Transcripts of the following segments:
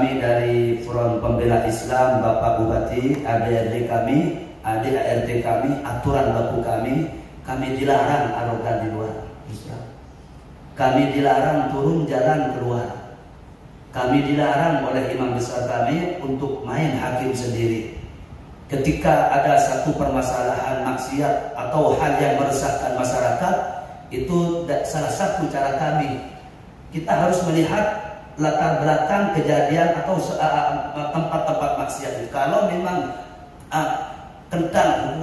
kami dari Front Pembela Islam, Bapak Bupati, adik-adik kami, adik ART kami, aturan baku kami dilarang arogan di luar. Kami dilarang turun jalan keluar. Kami dilarang oleh imam besar kami untuk main hakim sendiri. Ketika ada satu permasalahan maksiat atau hal yang meresahkan masyarakat, itu salah satu cara kami. Kita harus melihat latar belakang kejadian atau tempat-tempat maksiat. Kalau memang tentang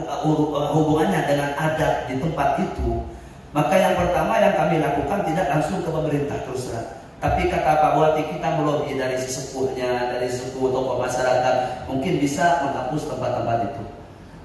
hubungannya dengan adat di tempat itu, maka yang pertama yang kami lakukan tidak langsung ke pemerintah terus terang. Tapi kata Pak Bupati, kita melobi dari sesepuhnya, dari sesepuh tokoh masyarakat, mungkin bisa menghapus tempat-tempat itu.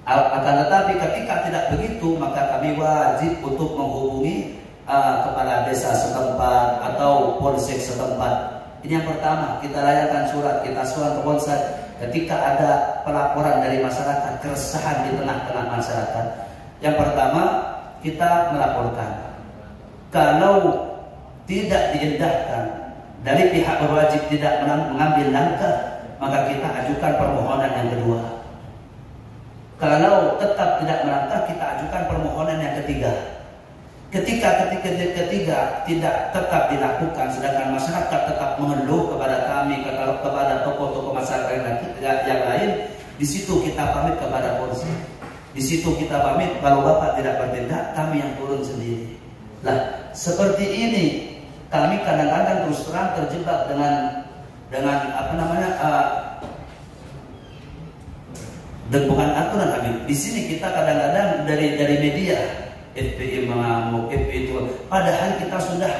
Akan tetapi ketika tidak begitu, maka kami wajib untuk menghubungi kepala desa setempat atau polsek setempat. Ini yang pertama, kita layangkan surat, kita surat ke polsek ketika ada pelaporan dari masyarakat, keresahan di tengah-tengah masyarakat. Yang pertama, kita melaporkan. Kalau tidak diindahkan, dari pihak berwajib tidak mengambil langkah, maka kita ajukan permohonan yang kedua. Kalau tetap tidak melangkah, kita ajukan permohonan yang ketiga. Ketika tidak tetap dilakukan, sedangkan masyarakat tetap mengeluh kepada kami, kepada tokoh-tokoh masyarakat yang lain, di situ kita pamit kepada polisi. Di situ kita pamit, kalau Bapak tidak bertindak, kami yang turun sendiri. Nah, seperti ini kami kadang-kadang terus terang terjebak dengan dan bukan aturan kami. Di sini kita kadang-kadang dari media FPI mengamuk, FPI itu, padahal kita sudah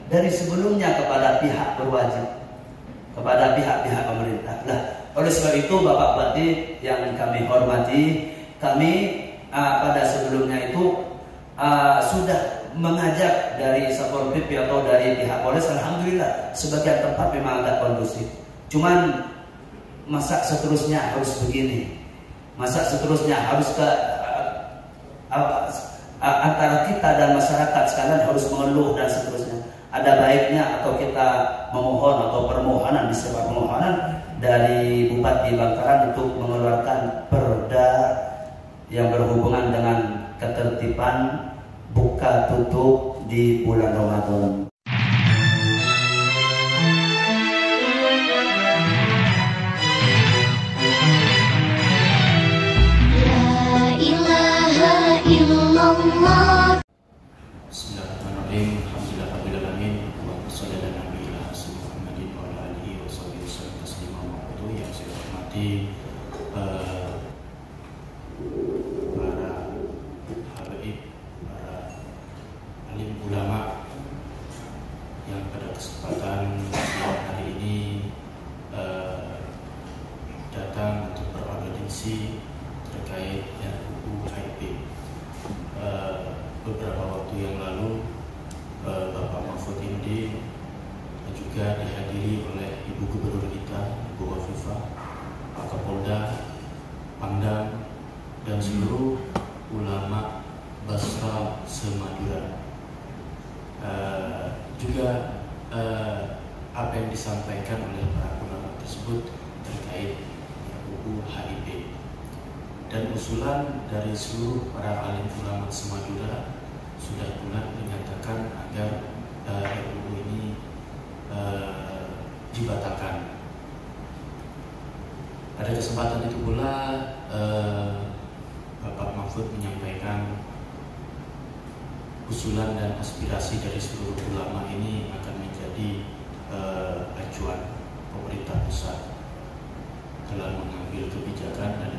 dari sebelumnya kepada pihak berwajib, kepada pihak-pihak pemerintah. Nah, oleh sebab itu Bapak Bupati yang kami hormati, kami pada sebelumnya itu sudah mengajak dari Satpol PP atau dari pihak Polres. Alhamdulillah sebagian tempat memang agak kondusif. Cuman masa seterusnya harus begini, masa seterusnya harus ke antara kita dan masyarakat sekalian harus mengeluh dan seterusnya. Ada baiknya atau kita memohon atau permohonan, disebut permohonan dari Bupati Bangkalan untuk mengeluarkan perda yang berhubungan dengan ketertiban buka tutup di bulan Ramadan. Bismillahirrahmanirrahim. Alhamdulillahirrahmanirrahim. Allahumma sholli ala nabiyyina Muhammadin wa ala alihi wa sahbihi wasallam taslima. Yang saya hormati para habaib, para alim ulama yang pada kesempatan siang hari ini datang untuk beraudiensi terkait RUU HIP. Beberapa waktu yang lalu Bapak Mahfud MD juga dihadiri oleh Ibu Gubernur kita, Ibu Khofifah, Pak Kapolda, Pangdam, dan seluruh ulama Basra se-Madura. Juga apa yang disampaikan oleh para ulama tersebut terkait RUU HIP dan usulan dari seluruh para alim ulama se-Madura sudah bulat menyatakan agar RUU ini dibatalkan. Pada kesempatan itu pula Bapak Mahfud menyampaikan usulan dan aspirasi dari seluruh ulama ini akan menjadi acuan pemerintah pusat dalam mengambil kebijakan, dan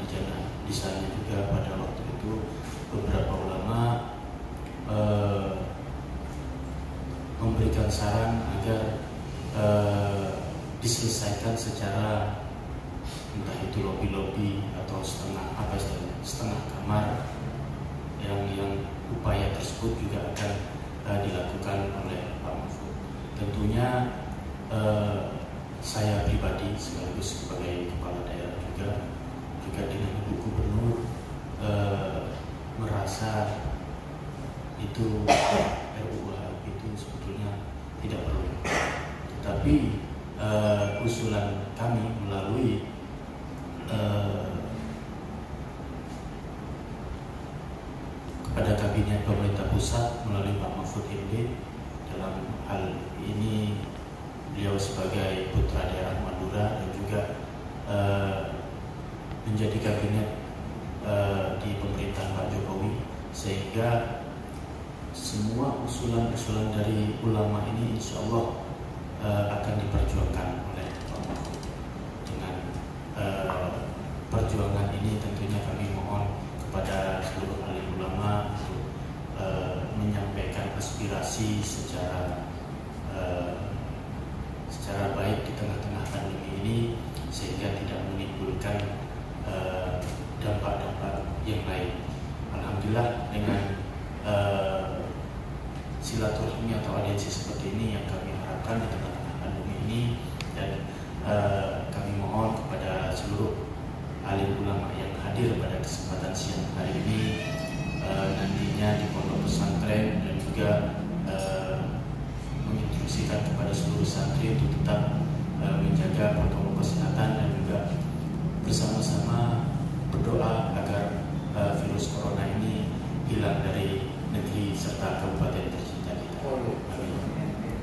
di sana juga pada waktu itu beberapa ulama memberikan saran agar diselesaikan secara entah itu lobby atau setengah kamar, yang upaya tersebut juga akan dilakukan oleh Pak Mahfud. Tentunya saya pribadi sekaligus sebagai kepala daerah juga dengan Ibu Gubernur merasa itu RUU itu sebetulnya tidak perlu. Tetapi usulan kami melalui kepada Kabinet Pemerintah Pusat melalui Pak Mahfud MD. Dalam hal ini beliau sebagai putra daerah Madura dan juga menjadi kabinet di pemerintahan Pak Jokowi, sehingga semua usulan-usulan dari ulama ini insya Allah akan diperjuangkan oleh Pak Mahfud. Dengan perjuangan ini tentunya kami mohon kepada seluruh alim ulama untuk menyampaikan aspirasi secara baik di tengah-tengah pandemi ini, sehingga tidak menimbulkan dampak-dampak yang lain. Alhamdulillah dengan silaturahmi atau audiensi seperti ini yang kami harapkan di tengah-tengah pandemi ini, dan kami mohon kepada seluruh alim ulama yang hadir pada kesempatan siang hari ini, nantinya di pondok pesantren, dan juga menginstruksikan kepada seluruh santri untuk tetap menjaga protokol kesehatan dan juga bersama-sama berdoa agar virus corona ini hilang dari negeri serta kabupaten tercinta kita.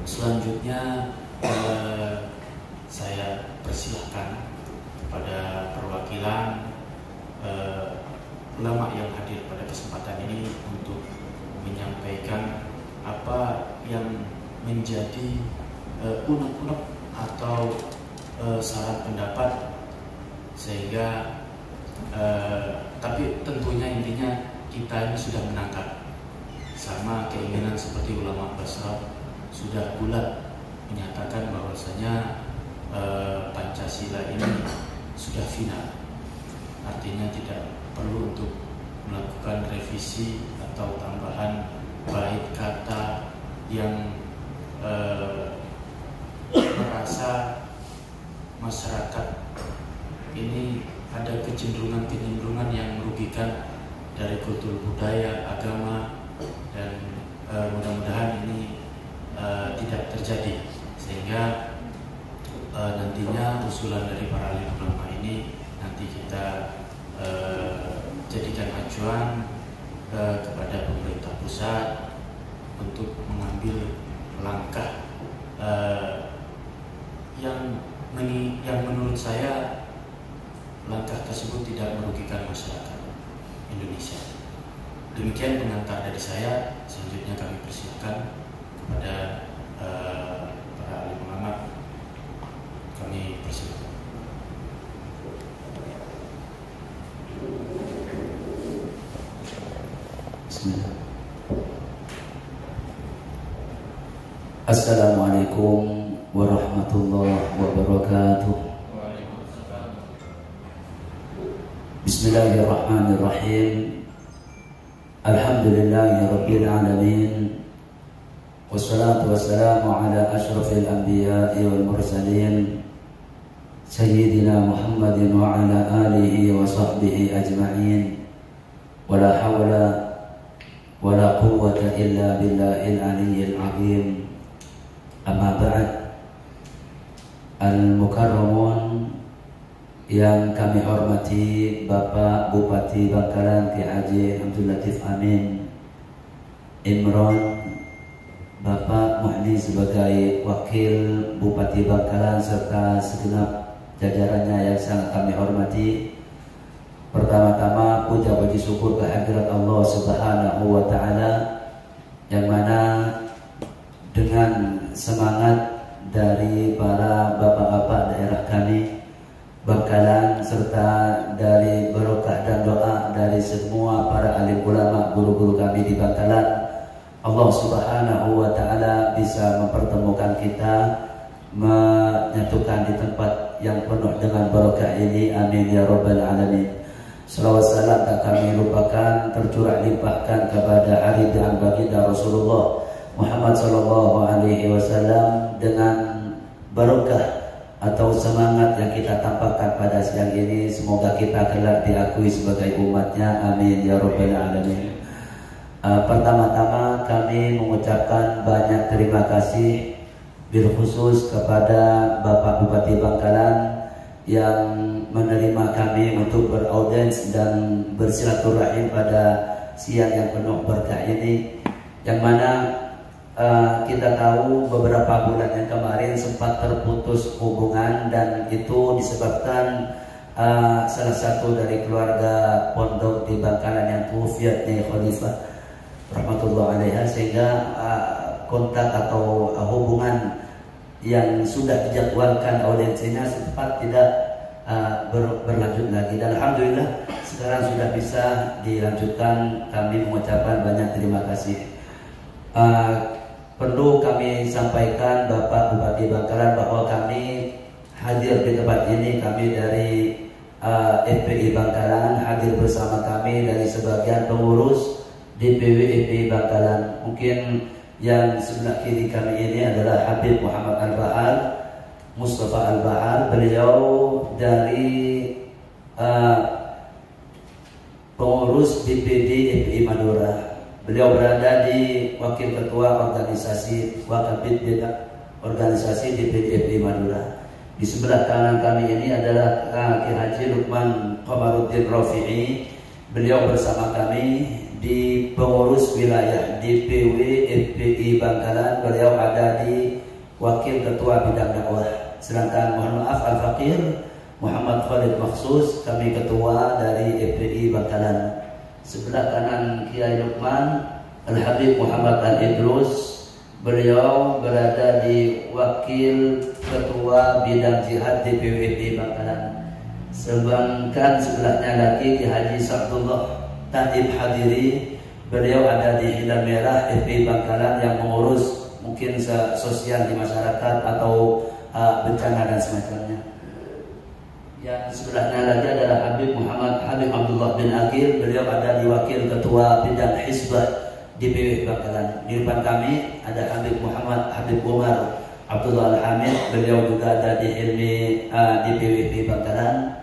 Selanjutnya saya persilahkan kepada perwakilan ulama yang hadir pada kesempatan ini untuk menyampaikan apa yang menjadi unek-unek atau saran pendapat, sehingga tapi tentunya intinya kita ini sudah menangkap sama keinginan seperti ulama Basra sudah bulat menyatakan bahwasanya Pancasila ini sudah final, artinya tidak perlu untuk melakukan revisi atau tambahan bait kata yang merasa masyarakat ini ada kecenderungan yang merugikan dari kultur budaya, agama, dan mudah-mudahan ini tidak terjadi, sehingga nantinya usulan dari para alim ulama ini nanti kita jadikan acuan kepada pemerintah pusat untuk mengambil langkah yang menurut saya langkah tersebut tidak merugikan masyarakat Indonesia. Demikian pengantar dari saya. Selanjutnya kami persilakan kepada para alim ulama. Kami persilakan. Bismillah. Assalamualaikum warahmatullahi wabarakatuh. Bismillahirrahmanirrahim. Alhamdulillahi rabbil alamin. Wassalatu wassalamu ala asyrafil anbiya'i wal mursalin Sayyidina Muhammadin wa ala alihi wa sahbihi ajma'in. Wala hawla wala quwwata illa billahil aliyyil azim. Amma ba'd. Al-mukarramun yang kami hormati Bapak Bupati Bangkalan Ki Haji Abdul Latif Amin Imron, Bapak Muhni sebagai Wakil Bupati Bangkalan, serta segenap jajarannya yang sangat kami hormati. Pertama-tama puja puji syukur kehadirat Allah Subhanahu wa Ta'ala, yang mana dengan semangat dari para bapak-bapak daerah kami Bangkalan, serta dari barokah dan doa dari semua para alim ulama, guru-guru kami di Bangkalan, Allah Subhanahu wa Ta'ala bisa mempertemukan kita, menyatukan di tempat yang penuh dengan barokah ini. Amin ya rabbal alamin. Salawat salam tak kami lupakan tercurah limpahkan kepada hari dan baginda Rasulullah Muhammad sallallahu alaihi wasallam, dengan barokah atau semangat yang kita tampakkan pada siang ini, semoga kita kelak diakui sebagai umatnya. Amin ya rabbal alamin. Pertama-tama kami mengucapkan banyak terima kasih bil khusus kepada Bapak Bupati Bangkalan yang menerima kami untuk beraudiens dan bersilaturahim pada siang yang penuh berkah ini, yang mana kita tahu beberapa bulan yang kemarin sempat terputus hubungan, dan itu disebabkan salah satu dari keluarga pondok di Bangkalan yang tufiat Nyai Khalifah rahmatullah alaiha, sehingga kontak atau hubungan yang sudah dijadwalkan audiensinya sempat tidak berlanjut lagi, dan alhamdulillah sekarang sudah bisa dilanjutkan. Kami mengucapkan banyak terima kasih. Perlu kami sampaikan Bapak Bupati Bangkalan bahwa kami hadir di tempat ini, kami dari FPI Bangkalan hadir bersama kami dari sebagian pengurus DPW FPI Bangkalan. Mungkin yang sebelah kiri kami ini adalah Habib Muhammad Al-Bahar, Mustafa Al-Bahar. Beliau dari pengurus DPD FPI Madura. Beliau berada di wakil ketua organisasi Wakabit organisasi DPD FPI Madura. Di sebelah kanan kami ini adalah Ki Haji Lukman Qamaruddin Rafi'i. Beliau bersama kami di pengurus wilayah DPW FPI Bangkalan. Beliau ada di wakil ketua bidang dakwah. Sedangkan mohon maaf Al-Faqir Muhammad Khalid Maksus, kami ketua dari FPI Bangkalan. Sebelah kanan Kiai Lukman Al-Habib Muhammad Al-Idrus, beliau berada di wakil ketua bidang jihad DPW FPI Bangkalan. Sedangkan sebelahnya lagi Ki Haji Sabdullah Taib Hadiri, beliau ada di Hilal Merah FPI Bangkalan yang mengurus mungkin sosial di masyarakat atau bencana dan semacamnya. Yang sebelahnya lagi adalah Habib Abdullah bin Akil, beliau ada di wakil ketua bidang Hizbah DPW Bangkalan. Di depan kami ada Habib Umar Abdullah Al-Hamid, beliau juga ada di Hilmi DPW Bangkalan.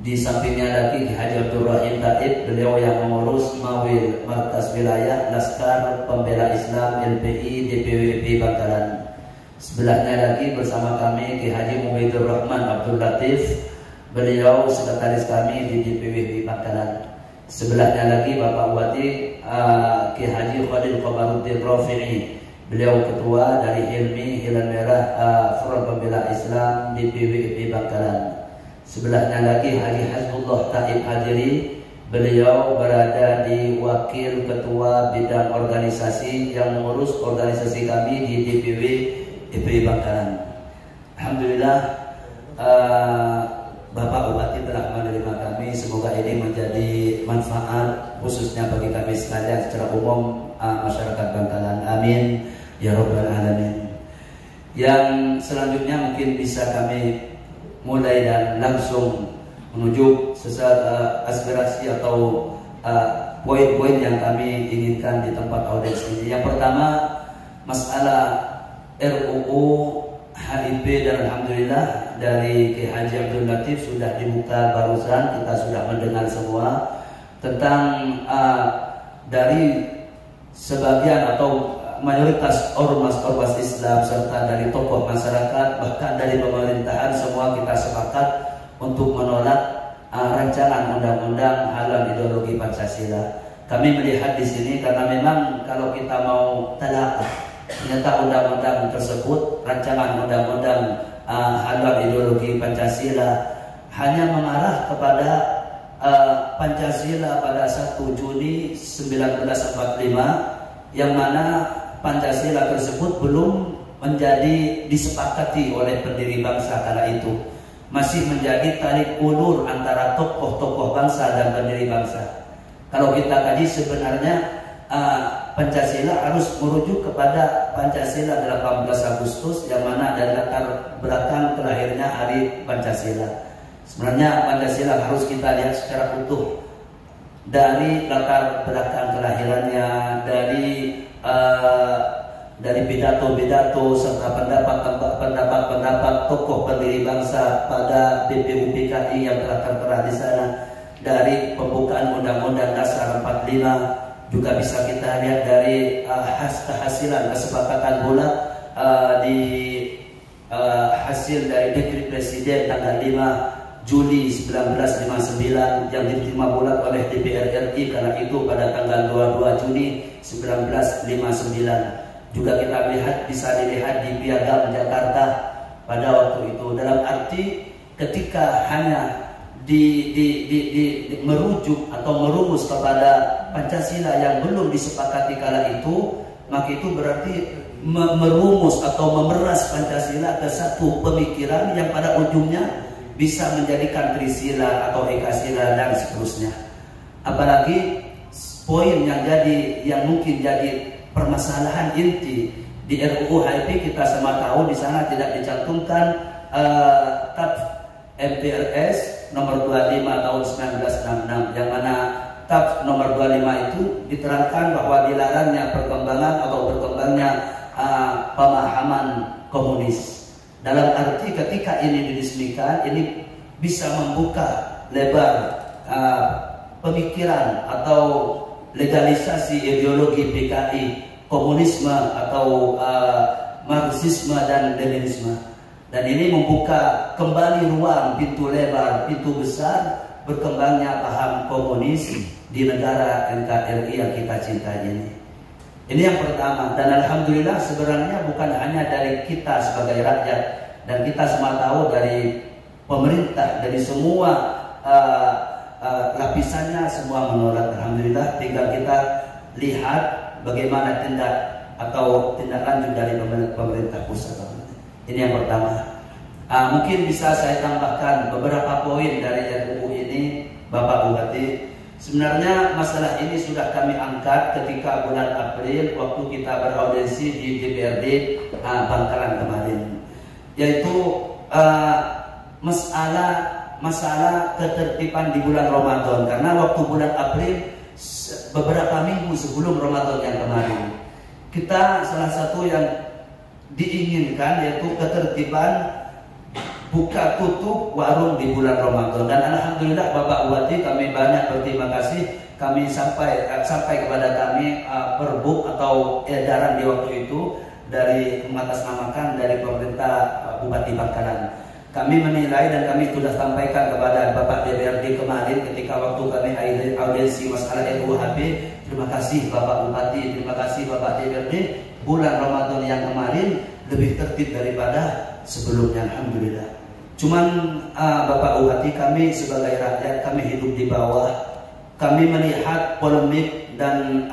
Di sampingnya lagi Haji Abdul Rahim Taib, beliau yang mengurus Mawil Markas Wilayah Laskar Pembela Islam LPI DPW Bangkalan. Sebelahnya lagi bersama kami Ki Haji Muhyiddin Rahman Abdul Latif, beliau sekretaris kami di DPW Bangkalan. Sebelahnya lagi Bapak Bupati Ki Haji Khalil Qamaruddin Rafi'i, beliau ketua dari Hilmi Hilal Merah Front Pembela Islam DPW Bangkalan. Sebelahnya lagi Haji Hasbullah Taib Hadiri, beliau berada di wakil ketua bidang organisasi yang mengurus organisasi kami di DPW FPI Bangkalan. Alhamdulillah Bapak Bupati telah menerima kami. Semoga ini menjadi manfaat khususnya bagi kami sekalian secara umum masyarakat Bangkalan. Amin ya rabbal alamin. Yang selanjutnya mungkin bisa kami mulai dan langsung menuju aspirasi atau poin-poin yang kami inginkan di tempat audiens ini. Yang pertama, masalah RUU HIP, dan alhamdulillah dari Ki Haji Abdul Latif sudah dibuka barusan, kita sudah mendengar semua tentang dari sebagian atau mayoritas ormas Islam serta dari tokoh masyarakat bahkan dari pemerintahan, semua kita sepakat untuk menolak rancangan undang-undang halal ideologi Pancasila. Kami melihat di sini karena memang kalau kita mau telah ternyata undang-undang tersebut, rancangan undang-undang halal ideologi Pancasila hanya mengarah kepada Pancasila pada 1 Juni 1945, yang mana Pancasila tersebut belum menjadi disepakati oleh pendiri bangsa kala itu, masih menjadi tarik ulur antara tokoh-tokoh bangsa dan pendiri bangsa. Kalau kita kaji sebenarnya Pancasila harus merujuk kepada Pancasila 18 Agustus yang mana dari latar belakang kelahirnya hari Pancasila. Sebenarnya Pancasila harus kita lihat secara utuh dari latar belakang kelahirannya, dari pidato-pidato serta pendapat tokoh pendiri bangsa pada BPUPKI yang telah tertera di sana, dari pembukaan Undang-Undang Dasar 45, juga bisa kita lihat dari kehasilan kesepakatan bulat di hasil dari dekret presiden tanggal 5 Juli 1959 yang diterima bulat oleh DPR RI, karena itu pada tanggal 22 Juni 1959 juga kita bisa dilihat di Piagam Jakarta pada waktu itu, dalam arti ketika hanya merujuk atau merumus kepada Pancasila yang belum disepakati kala itu, maka itu berarti merumus atau memeras Pancasila ke satu pemikiran yang pada ujungnya bisa menjadikan Trisila atau Ekasila dan seterusnya. Apalagi poin yang mungkin jadi permasalahan inti di RUU HIP, kita semua tahu di sana tidak dicantumkan TAP MPRS nomor 25 tahun 1966, yang mana TAP nomor 25 itu diterangkan bahwa dilarangnya perkembangan atau berkembangnya pemahaman komunis. Dalam arti ketika ini diresmikan, ini bisa membuka lebar pemikiran atau legalisasi ideologi PKI, komunisme atau Marxisme dan Leninisme. Dan ini membuka kembali ruang, pintu lebar, pintu besar berkembangnya paham komunis di negara NKRI yang kita cintai ini. Ini yang pertama, dan alhamdulillah sebenarnya bukan hanya dari kita sebagai rakyat, dan kita semua tahu dari pemerintah, dari semua lapisannya semua menolak. Alhamdulillah, tinggal kita lihat bagaimana tindak lanjut dari pemerintah pusat. Ini yang pertama. Mungkin bisa saya tambahkan beberapa poin dari RUU ini, Bapak Bupati. Sebenarnya masalah ini sudah kami angkat ketika bulan April waktu kita beraudiensi di DPRD Bangkalan kemarin, yaitu masalah ketertiban di bulan Ramadan. Karena waktu bulan April beberapa minggu sebelum Ramadan yang kemarin, kita salah satu yang diinginkan yaitu ketertiban buka tutup warung di bulan Ramadan. Dan alhamdulillah Bapak Bupati, kami banyak berterima kasih, kami sampai kepada kami perbuk atau edaran di waktu itu dari mengatasnamakan dari pemerintah Bupati Bangkalan. Kami menilai dan kami sudah sampaikan kepada Bapak DPRD kemarin ketika waktu kami audiensi masalah RUU HP. Terima kasih Bapak Bupati, terima kasih Bapak DPRD. Bulan Ramadan yang kemarin lebih tertib daripada sebelumnya, alhamdulillah. Cuman Bapak Bupati, kami sebagai rakyat, kami hidup di bawah. Kami melihat polemik dan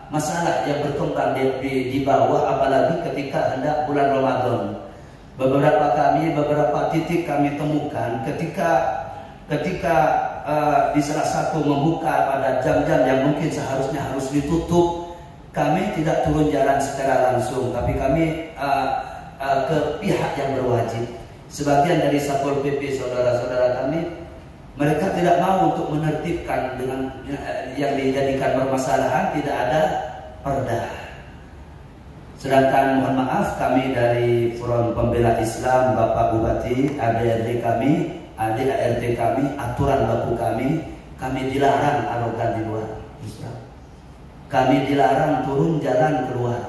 masalah yang berkembang di bawah, apalagi ketika hendak bulan Ramadan. Beberapa titik kami temukan ketika di salah satu membuka pada jam-jam yang mungkin seharusnya harus ditutup, kami tidak turun jalan secara langsung, tapi kami ke pihak yang berwajib. Sebagian dari Satpol PP saudara-saudara kami, mereka tidak mau untuk menertibkan dengan yang dijadikan permasalahan, tidak ada perda. Sedangkan mohon maaf, kami dari Front Pembela Islam, Bapak Bupati, ADRD kami, ADART kami, aturan baku kami dilarang arogan di luar. Kami dilarang turun jalan keluar.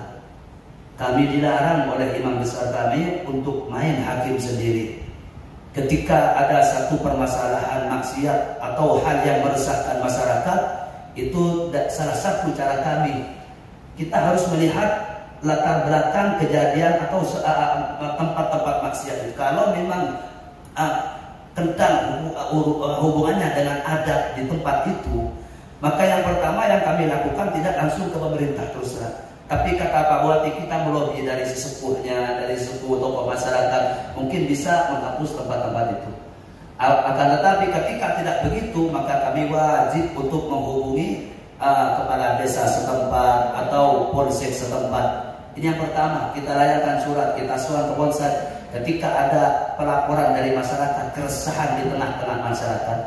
Kami dilarang oleh imam besar kami untuk main hakim sendiri. Ketika ada satu permasalahan maksiat atau hal yang meresahkan masyarakat, itu salah satu cara kami. Kita harus melihat latar belakang kejadian atau tempat-tempat maksiat. Kalau memang tentang hubungannya dengan adat di tempat itu, maka yang pertama yang kami lakukan tidak langsung ke pemerintah terus terang. Tapi kata Pak Bupati, kita melobi dari sesepuhnya, dari sesepuh tokoh masyarakat, mungkin bisa menghapus tempat-tempat itu. Akan tetapi ketika tidak begitu, maka kami wajib untuk menghubungi kepala desa setempat atau polsek setempat. Ini yang pertama, kita layangkan surat, kita surat ke Polsek ketika ada pelaporan dari masyarakat, keresahan di tengah-tengah masyarakat.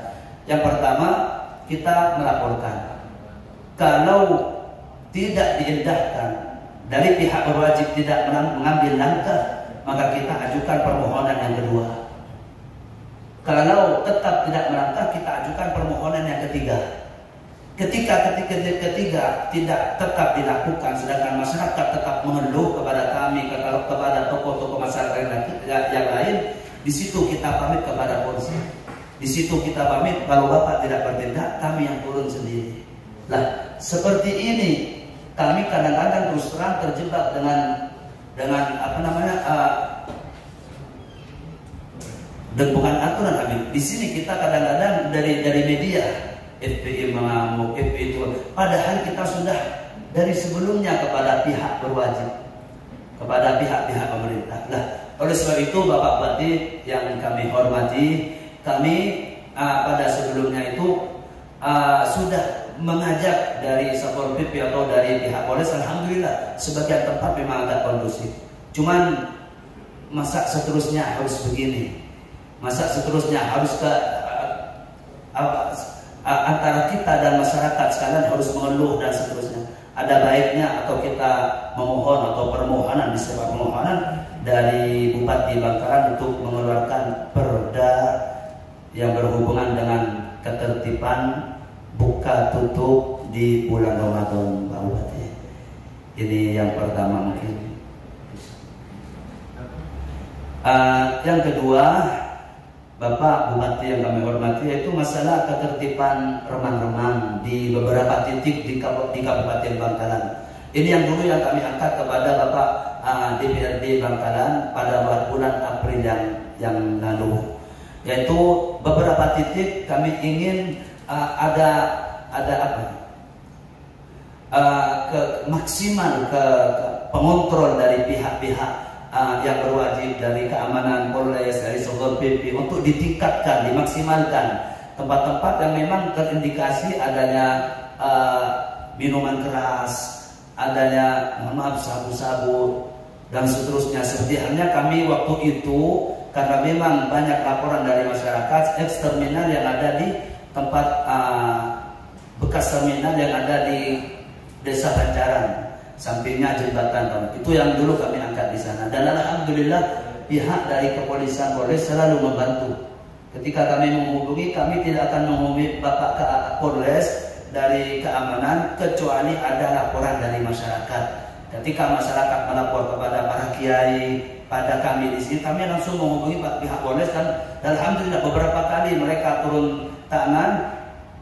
Yang pertama, kita melaporkan. Kalau tidak diindahkan, dari pihak berwajib tidak mengambil langkah, maka kita ajukan permohonan yang kedua. Kalau tetap tidak melangkah, kita ajukan permohonan yang ketiga. Ketika tidak tetap dilakukan, sedangkan masyarakat tetap mengeluh kepada kami, kepada tokoh-tokoh masyarakat yang lain, di situ kita pamit kepada polisi. Di situ kita pamit, kalau Bapak tidak bertindak, kami yang turun sendiri. Lah, seperti ini kami kadang-kadang terus terang terjebak dengan apa namanya, dan bukan aturan kami. Di sini kita kadang-kadang dari media, FPI mengamuk, FPI itu, padahal kita sudah dari sebelumnya kepada pihak berwajib, kepada pihak-pihak pemerintah. Nah, oleh sebab itu Bapak Bupati yang kami hormati, kami pada sebelumnya itu sudah mengajak dari Satpol PP atau dari pihak Polres. Alhamdulillah sebagian tempat memang agak kondusif. Cuman masa seterusnya harus begini, masa seterusnya harus ke antara kita dan masyarakat sekalian harus mengeluh dan seterusnya. Ada baiknya atau kita memohon atau permohonan, disebut permohonan dari Bupati Bangkalan untuk mengeluarkan perda yang berhubungan dengan ketertiban buka tutup di bulan Ramadan, Pak Bupati. Ini yang pertama mungkin. Yang kedua, Bapak Bupati yang kami hormati, yaitu masalah ketertiban remang-remang di beberapa titik di Kabupaten Bangkalan. Ini yang dulu yang kami angkat kepada Bapak DPRD Bangkalan pada bulan April yang lalu, yaitu beberapa titik kami ingin ada apa? Maksimal ke pengontrol dari pihak-pihak yang berwajib, dari keamanan Polres, dari Satpol PP, untuk ditingkatkan, dimaksimalkan tempat-tempat yang memang terindikasi adanya minuman keras, adanya sabu-sabu dan seterusnya. Seperti halnya kami waktu itu, karena memang banyak laporan dari masyarakat, ex-terminal yang ada di tempat bekas terminal yang ada di Desa Banjaran, sampingnya jembatan, itu yang dulu kami angkat di sana. Dan alhamdulillah pihak dari kepolisian Polres selalu membantu. Ketika kami menghubungi, kami tidak akan menghubungi Bapak Polres dari keamanan kecuali ada laporan dari masyarakat. Ketika masyarakat melapor kepada para kiai, pada kami di sini, kami langsung menghubungi pihak Polres, dan alhamdulillah beberapa kali mereka turun tangan.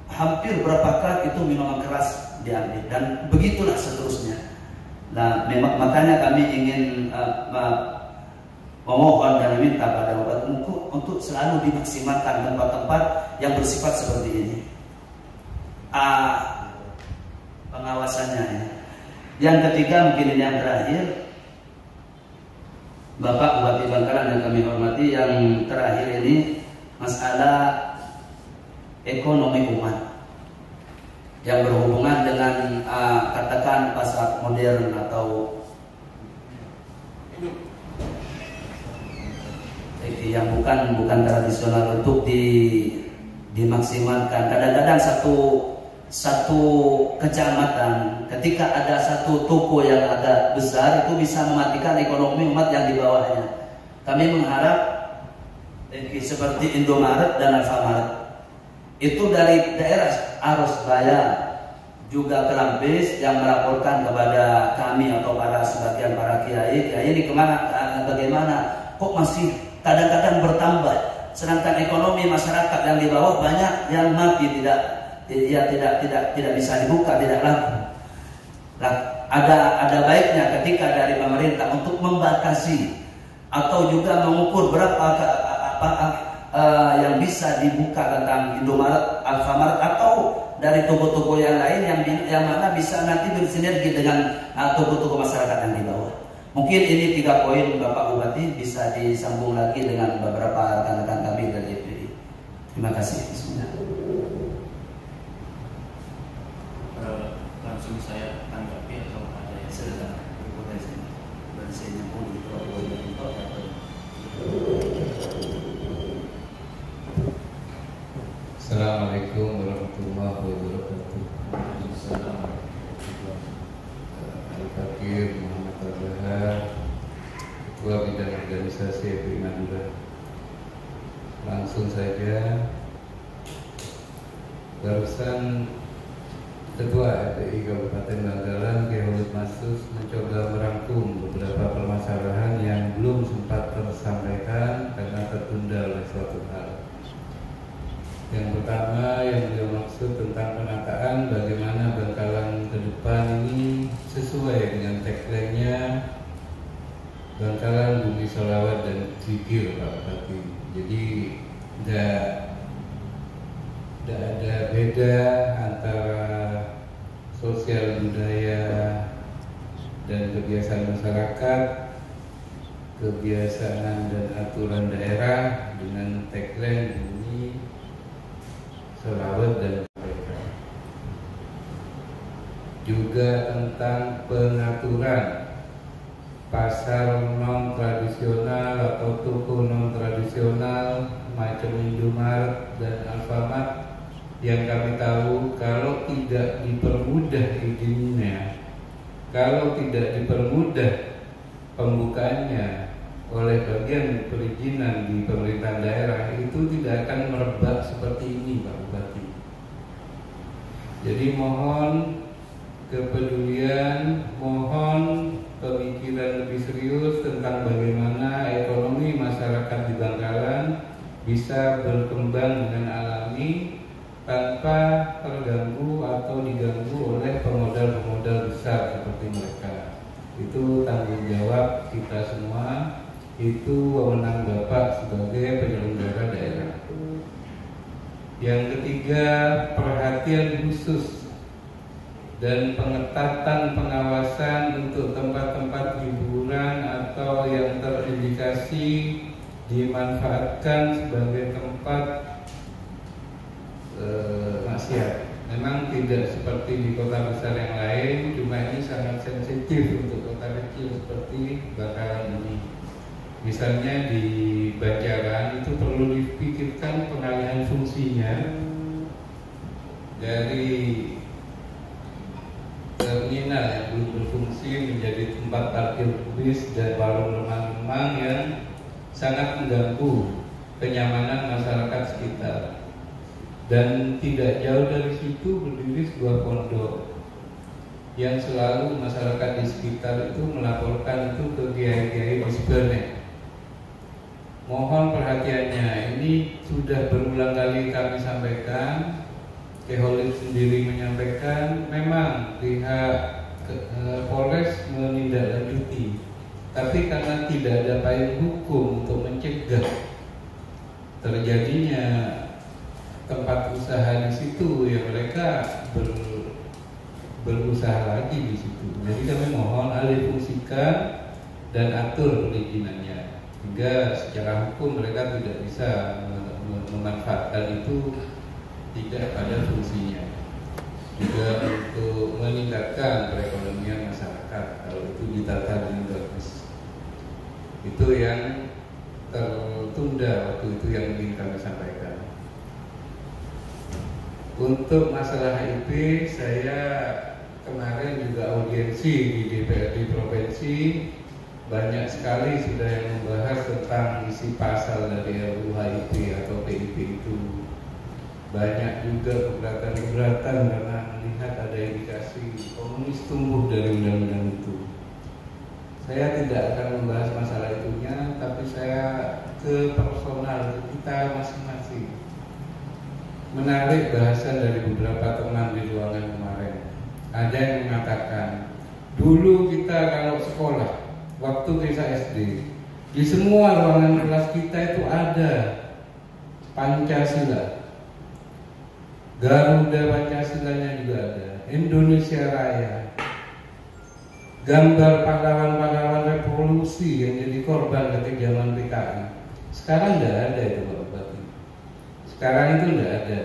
Hampir berapa kali itu minuman keras diambil, dan begitulah seterusnya. Nah, makanya kami ingin memohon dan meminta pada Bapak untuk selalu dimaksimalkan tempat-tempat yang bersifat seperti ini. Pengawasannya ya. Yang ketiga, mungkin ini yang terakhir, Bapak Bupati Bangkalan yang kami hormati, yang terakhir ini masalah ekonomi umat yang berhubungan dengan katakan pasar modern atau yang bukan tradisional untuk dimaksimalkan. Kadang-kadang satu kecamatan, ketika ada satu toko yang agak besar, itu bisa mematikan ekonomi umat yang di bawahnya. Kami mengharap seperti Indomaret dan Alfamaret itu dari daerah Arosbaya juga Kelampis yang melaporkan kepada kami atau sebagian para kiai ini bagaimana kok masih kadang-kadang bertambah, sedangkan ekonomi masyarakat yang di bawah banyak yang mati, tidak bisa dibuka, tidak laku. Ada baiknya ketika dari pemerintah untuk membatasi atau juga mengukur berapa yang bisa dibuka tentang Indomaret, Alfamaret, atau dari toko-toko yang lain yang mana bisa nanti bersinergi dengan toko-toko masyarakat yang di bawah. Mungkin ini 3 poin Bapak Bupati, bisa disambung lagi dengan beberapa rekan-rekan kami dari FPI. Terima kasih. Langsung saya tanggapi atau ada yang silakan. Assalamualaikum warahmatullahi wabarakatuh. Al-Fakir Muhammad Al-Zahar, Ketua Bidang Organisasi FPI Madura. Langsung saja, barusan Ketua FPI Kabupaten Bangkalan, Kiai Holid Masus, mencoba merangkum beberapa permasalahan yang belum sempat tersampaikan karena tertunda oleh suatu hal. Yang pertama yang beliau maksud tentang penataan bagaimana Bangkalan ke depan ini sesuai dengan tagline-nya Bangkalan Bumi Sholawat dan Zikir, Pak Bupati. Jadi tidak ada beda antara sosial budaya dan kebiasaan masyarakat, kebiasaan dan aturan daerah dengan tagline Bumi Sholawat dan Zikir. Juga tentang pengaturan pasar non tradisional atau toko non tradisional macam Indomaret dan Alfamart yang kami tahu kalau tidak dipermudah izinnya, kalau tidak dipermudah pembukaannya oleh bagian perizinan di pemerintahan daerah, itu tidak akan merebak seperti ini, Pak Bupati. Jadi mohon kepedulian, mohon pemikiran lebih serius tentang bagaimana ekonomi masyarakat di Bangkalan bisa berkembang dengan alami tanpa terganggu atau diganggu oleh pemodal-pemodal besar seperti mereka. Itu tanggung jawab kita semua, itu wewenang Bapak sebagai penyelenggara daerah. Yang ketiga, perhatian khusus dan pengetatan pengawasan untuk tempat-tempat hiburan atau yang terindikasi dimanfaatkan sebagai tempat maksiat. Memang tidak seperti di kota besar yang lain, cuma ini sangat sensitif untuk kota kecil seperti Bangkalan ini. Misalnya di Banjaran itu perlu dipikirkan pengalihan fungsinya dari terminal yang belum berfungsi menjadi tempat parkir bis dan warung lemang-lemang yang sangat mengganggu kenyamanan masyarakat sekitar. Dan tidak jauh dari situ berdiri sebuah pondok yang selalu masyarakat di sekitar itu melaporkan itu ke kiai-kiai Bisbane. Mohon perhatiannya, ini sudah berulang kali kami sampaikan. Kiai Holid sendiri menyampaikan memang pihak Polres menindaklanjuti, tapi karena tidak ada payung hukum untuk mencegah terjadinya tempat usaha di situ, ya mereka berusaha lagi di situ. Jadi kami mohon alih fungsikan dan atur perizinannya, hingga secara hukum mereka tidak bisa memanfaatkan itu tidak pada fungsinya. Juga untuk meningkatkan perekonomian masyarakat kalau itu ditata dengan bagus. Itu yang tertunda waktu itu yang ingin kami sampaikan. Untuk masalah HIP, saya kemarin juga audiensi di DPRD Provinsi, banyak sekali sudah yang membahas tentang isi pasal dari RUU HIP atau PIP itu. Banyak juga keberatan-keberatan karena melihat ada indikasi komunis tumbuh dari undang-undang itu. Saya tidak akan membahas masalah itunya, tapi saya ke personal kita masing-masing. Menarik bahasan dari beberapa teman di ruangan kemarin. Ada yang mengatakan, dulu kita kalau sekolah, waktu kita SD, di semua ruangan kelas kita itu ada Pancasila, Garuda Pancasilanya juga ada, Indonesia Raya, gambar pahlawan-pahlawan revolusi yang jadi korban ketika zaman PKI. Sekarang tidak ada itu, Pak Bupati. Sekarang itu tidak ada.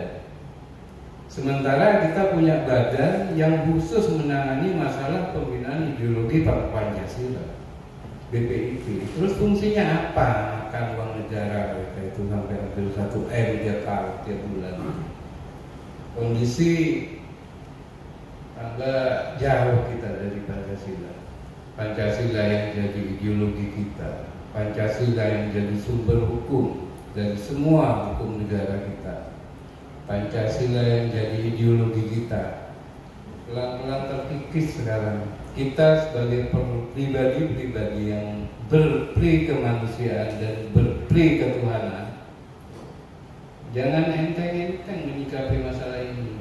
Sementara kita punya badan yang khusus menangani masalah pembinaan ideologi Pancasila, BPIP. Terus fungsinya apa? Makan uang negara mereka itu sampai hampir 1 M tiap bulan. Kondisi agak jauh kita dari Pancasila. Pancasila yang jadi ideologi kita, Pancasila yang jadi sumber hukum dari semua hukum negara kita, Pancasila yang jadi ideologi kita. pelan-pelan terkikis sekarang. Kita sebagai pribadi-pribadi yang berperi kemanusiaan dan berperi ketuhanan, jangan enteng-enteng menyikapi masalah ini.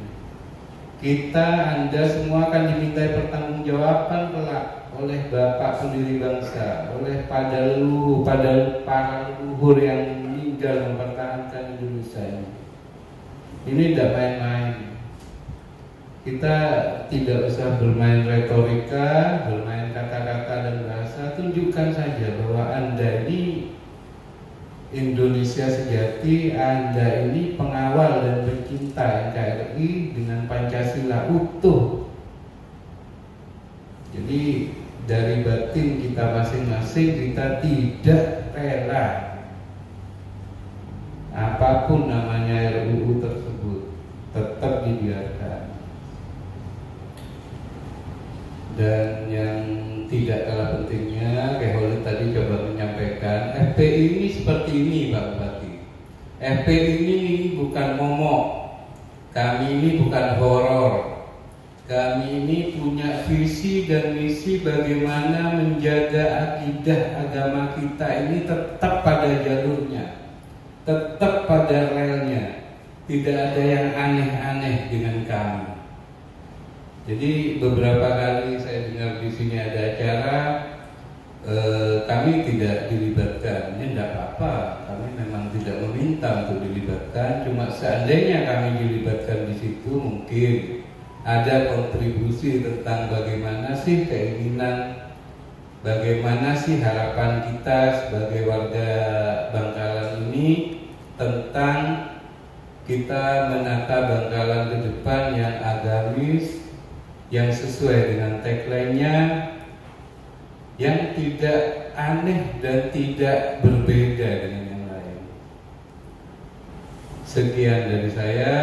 Anda semua akan dimintai pertanggungjawaban kelak oleh Bapak pendiri bangsa, oleh para leluhur yang meninggal mempertahankan Indonesia ini. Ini tidak main-main. Kita tidak usah bermain retorika, bermain kata-kata dan bahasa. Tunjukkan saja bahwa Anda ini Indonesia sejati, Anda ini pengawal dan pencinta NKRI dengan Pancasila utuh. Jadi dari batin kita masing-masing, kita tidak rela apapun namanya RUU tersebut tetap dibiarkan. Dan yang tidak kalah pentingnya, kayak Holid tadi coba menyampaikan, FPI ini seperti ini Pak Bupati. FPI ini bukan momok, kami ini bukan horor. Kami ini punya visi dan misi bagaimana menjaga akidah agama kita ini tetap pada jalurnya, tetap pada relnya. Tidak ada yang aneh-aneh dengan kami. Jadi beberapa kali saya dengar di sini ada acara, kami tidak dilibatkan. Ini tidak apa-apa, kami memang tidak meminta untuk dilibatkan. Cuma seandainya kami dilibatkan di situ, mungkin ada kontribusi tentang bagaimana sih keinginan, bagaimana sih harapan kita sebagai warga Bangkalan ini tentang kita menata Bangkalan ke depan yang agamis, yang sesuai dengan tagline-nya, yang tidak aneh dan tidak berbeda dengan yang lain. Sekian dari saya.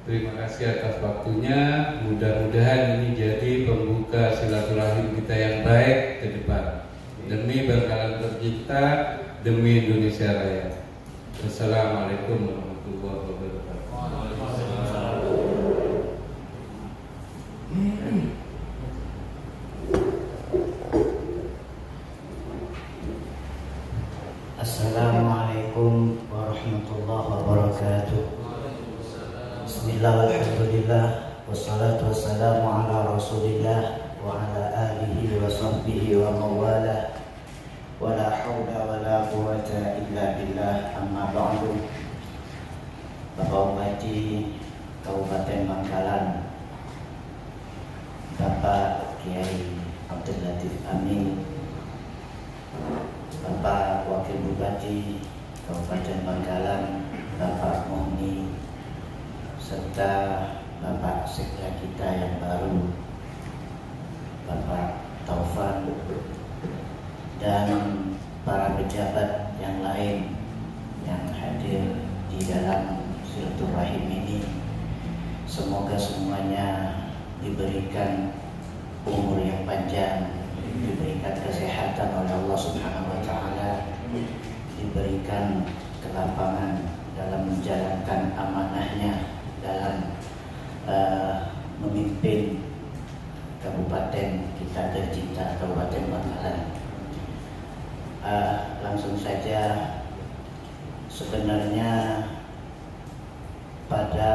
Terima kasih atas waktunya. Mudah-mudahan ini jadi pembuka silaturahim kita yang baik ke depan. Demi Bangkalan tercinta, demi Indonesia Raya. Wassalamualaikum warahmatullahi wabarakatuh. Assalamualaikum warahmatullahi wabarakatuh. Bismillah, alhamdulillah, wassalatu wassalamu ala rasulillah wa ala alihi wa sahbihi wa mawala, wa la hawla wa la quwata illa billah, amma ba'du. Bapak Bupati Kabupaten Bangkalan, Bapak Kiai Abdul Latif Amin, Bapak Wakil Bupati Kabupaten Bangkalan, Bapak Mohni, serta Bapak Sekda kita yang baru, Bapak Taufan, dan para pejabat yang lain yang hadir di dalam silaturahim ini. Semoga semuanya diberikan umur yang panjang, diberikan kesehatan oleh Allah Subhanahu wa Ta'ala, diberikan kelapangan dalam menjalankan amanahnya dalam memimpin kabupaten kita tercinta, Kabupaten Bangkalan. Langsung saja, sebenarnya pada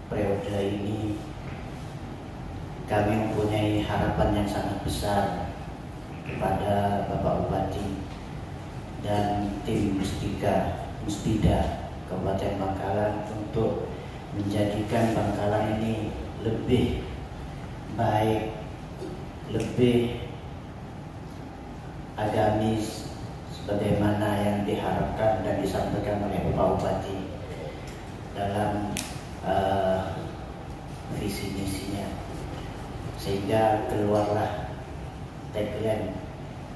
periode ini kami mempunyai harapan yang sangat besar kepada Bapak Bupati dan tim Muspida Kabupaten Bangkalan untuk menjadikan Bangkalan ini lebih baik, lebih agamis sebagaimana yang diharapkan dan disampaikan oleh Bapak Bupati dalam visi misinya, sehingga keluarlah tagline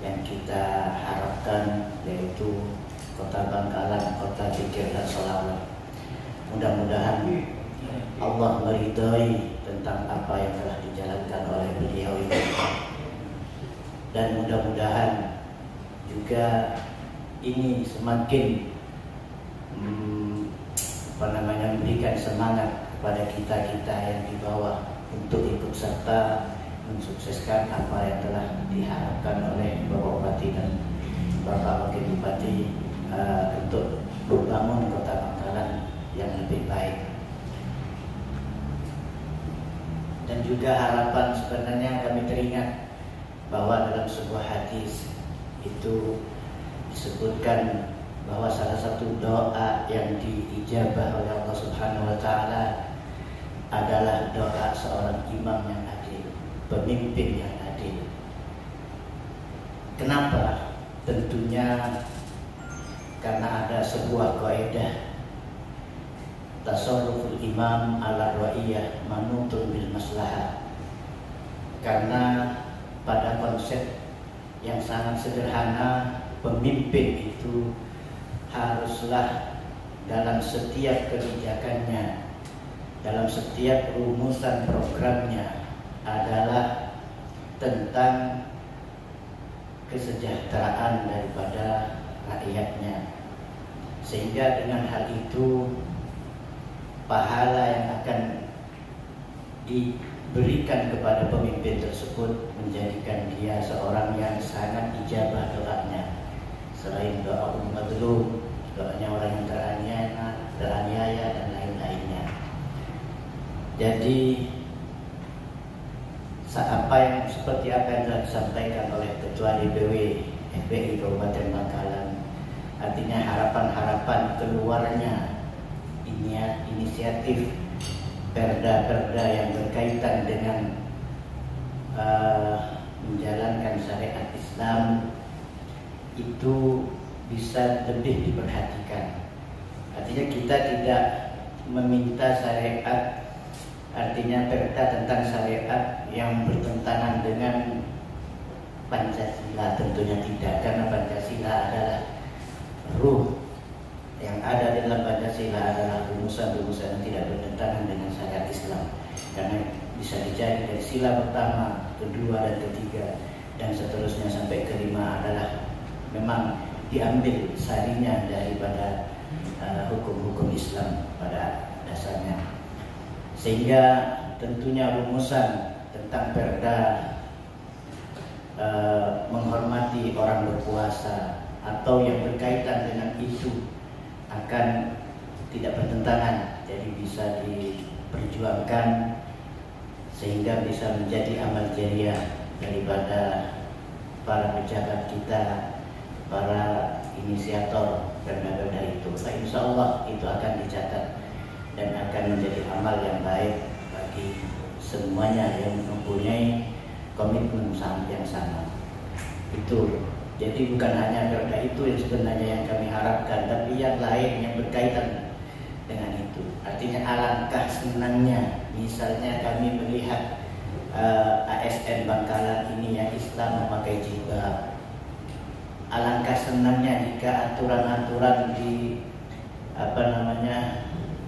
yang kita harapkan, yaitu Kota Bangkalan, Kota Zikir dan Sholawat. Mudah-mudahan Allah meridhai tentang apa yang telah dijalankan oleh beliau ini, dan mudah-mudahan juga ini semakin memberikan semangat kepada kita-kita yang di bawah untuk ikut serta mensukseskan apa yang telah diharapkan oleh Bapak Bupati dan Bapak Wakil Bupati untuk membangun Kota Bangkalan yang lebih baik. Dan juga harapan sebenarnya kami teringat bahwa dalam sebuah hadis itu disebutkan bahwa salah satu doa yang diijabah oleh Allah Subhanahu wa taala adalah doa seorang imam yang adil, pemimpin yang adil. Kenapa? Tentunya karena ada sebuah kaidah tasarruful imam ala ra'iyah manutun bil maslahah. Karena pada konsep yang sangat sederhana, pemimpin itu haruslah dalam setiap kebijakannya, dalam setiap rumusan programnya adalah tentang kesejahteraan daripada rakyatnya. Sehingga dengan hal itu pahala yang akan diberikan kepada pemimpin tersebut menjadikan dia seorang yang sangat ijabah doanya. Selain doa mazlum, doanya orang yang teraniaya dan lain-lainnya. Jadi seperti apa yang telah disampaikan oleh Ketua DPW FPI Kabupaten Bangkalan, artinya harapan-harapan keluarnya inisiatif perda-perda yang berkaitan dengan menjalankan syariat Islam itu bisa lebih diperhatikan. Artinya kita tidak meminta syariat, artinya perda tentang syariat yang bertentangan dengan Pancasila, tentunya tidak, karena Pancasila adalah ruh yang ada dalam Pancasila, adalah rumusan-rumusan yang tidak bertentangan dengan syariat Islam. Karena bisa dijadi dari sila pertama, kedua dan ketiga dan seterusnya sampai kelima adalah memang diambil sarinya daripada hukum-hukum Islam pada dasarnya. Sehingga tentunya rumusan tentang perda menghormati orang berpuasa atau yang berkaitan dengan itu akan tidak bertentangan, jadi bisa diperjuangkan sehingga bisa menjadi amal jariah daripada para pejabat kita, para inisiator perda-perda itu. Nah, insya Allah itu akan dicatat dan akan menjadi amal yang baik bagi semuanya yang mempunyai komitmen yang sama. Itu jadi bukan hanya perda itu yang sebenarnya yang kami harapkan, tapi yang lain yang berkaitan dengan itu. Artinya alangkah senangnya misalnya kami melihat ASN Bangkalan ini yang Islam memakai jilbab. Alangkah senangnya jika aturan-aturan di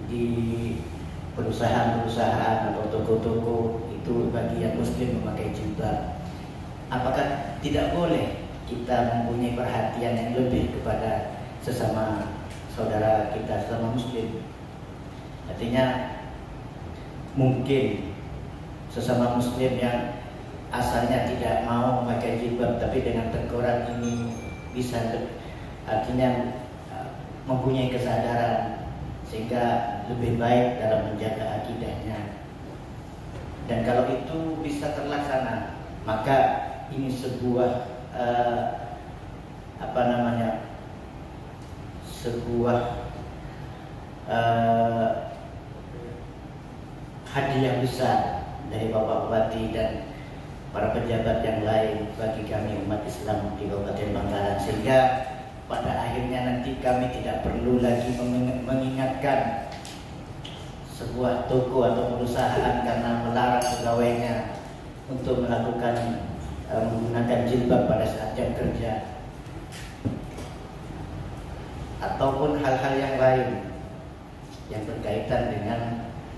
di perusahaan-perusahaan atau toko-toko itu bagi yang muslim memakai jilbab. Apakah tidak boleh kita mempunyai perhatian yang lebih kepada sesama saudara kita, sesama muslim? Artinya mungkin sesama muslim yang asalnya tidak mau memakai jilbab tapi dengan teguran ini bisa artinya mempunyai kesadaran sehingga lebih baik dalam menjaga akidahnya. Dan kalau itu bisa terlaksana, maka ini sebuah hadiah besar dari Bapak Bupati dan para pejabat yang lain bagi kami umat Islam di Kabupaten Bangkalan, sehingga pada akhirnya nanti kami tidak perlu lagi mengingatkan sebuah toko atau perusahaan karena melarang pegawainya untuk melakukan menggunakan jilbab pada saat jam kerja ataupun hal-hal yang lain yang berkaitan dengan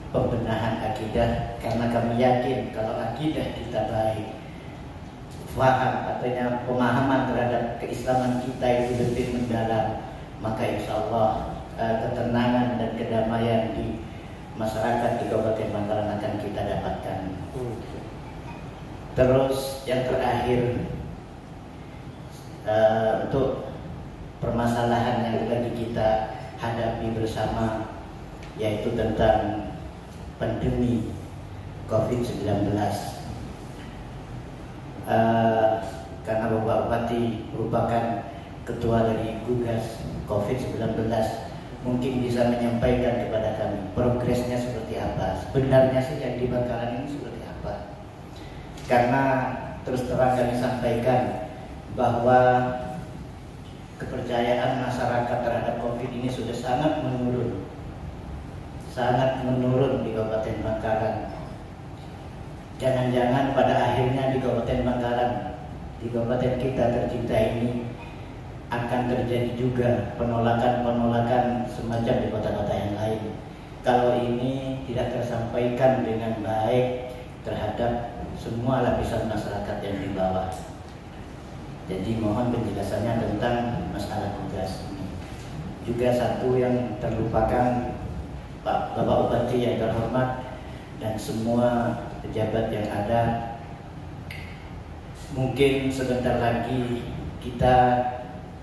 pembenahan akidah, karena kami yakin kalau akidah kita baik, faham artinya pemahaman terhadap keislaman kita itu lebih mendalam, maka insya Allah ketenangan dan kedamaian di masyarakat di Kabupaten Bangkalan akan kita dapatkan. Terus yang terakhir, untuk permasalahan yang lagi kita hadapi bersama, yaitu tentang pandemi COVID-19. Karena Bapak Bupati merupakan ketua dari Gugas COVID-19, mungkin bisa menyampaikan kepada kami progresnya seperti apa, sebenarnya sih yang di Bangkalan ini seperti apa. Karena terus terang kami sampaikan bahwa kepercayaan masyarakat terhadap COVID ini sudah sangat menurun di Kabupaten Bangkalan. Jangan-jangan pada akhirnya di Kabupaten Bangkalan, di kabupaten kita tercinta ini, akan terjadi juga penolakan-penolakan semacam di kota-kota yang lain kalau ini tidak tersampaikan dengan baik terhadap semua lapisan masyarakat yang di bawah. Jadi mohon penjelasannya tentang masalah tugas ini. Juga satu yang terlupakan, Pak Bapak Bupati yang terhormat dan semua pejabat yang ada, mungkin sebentar lagi kita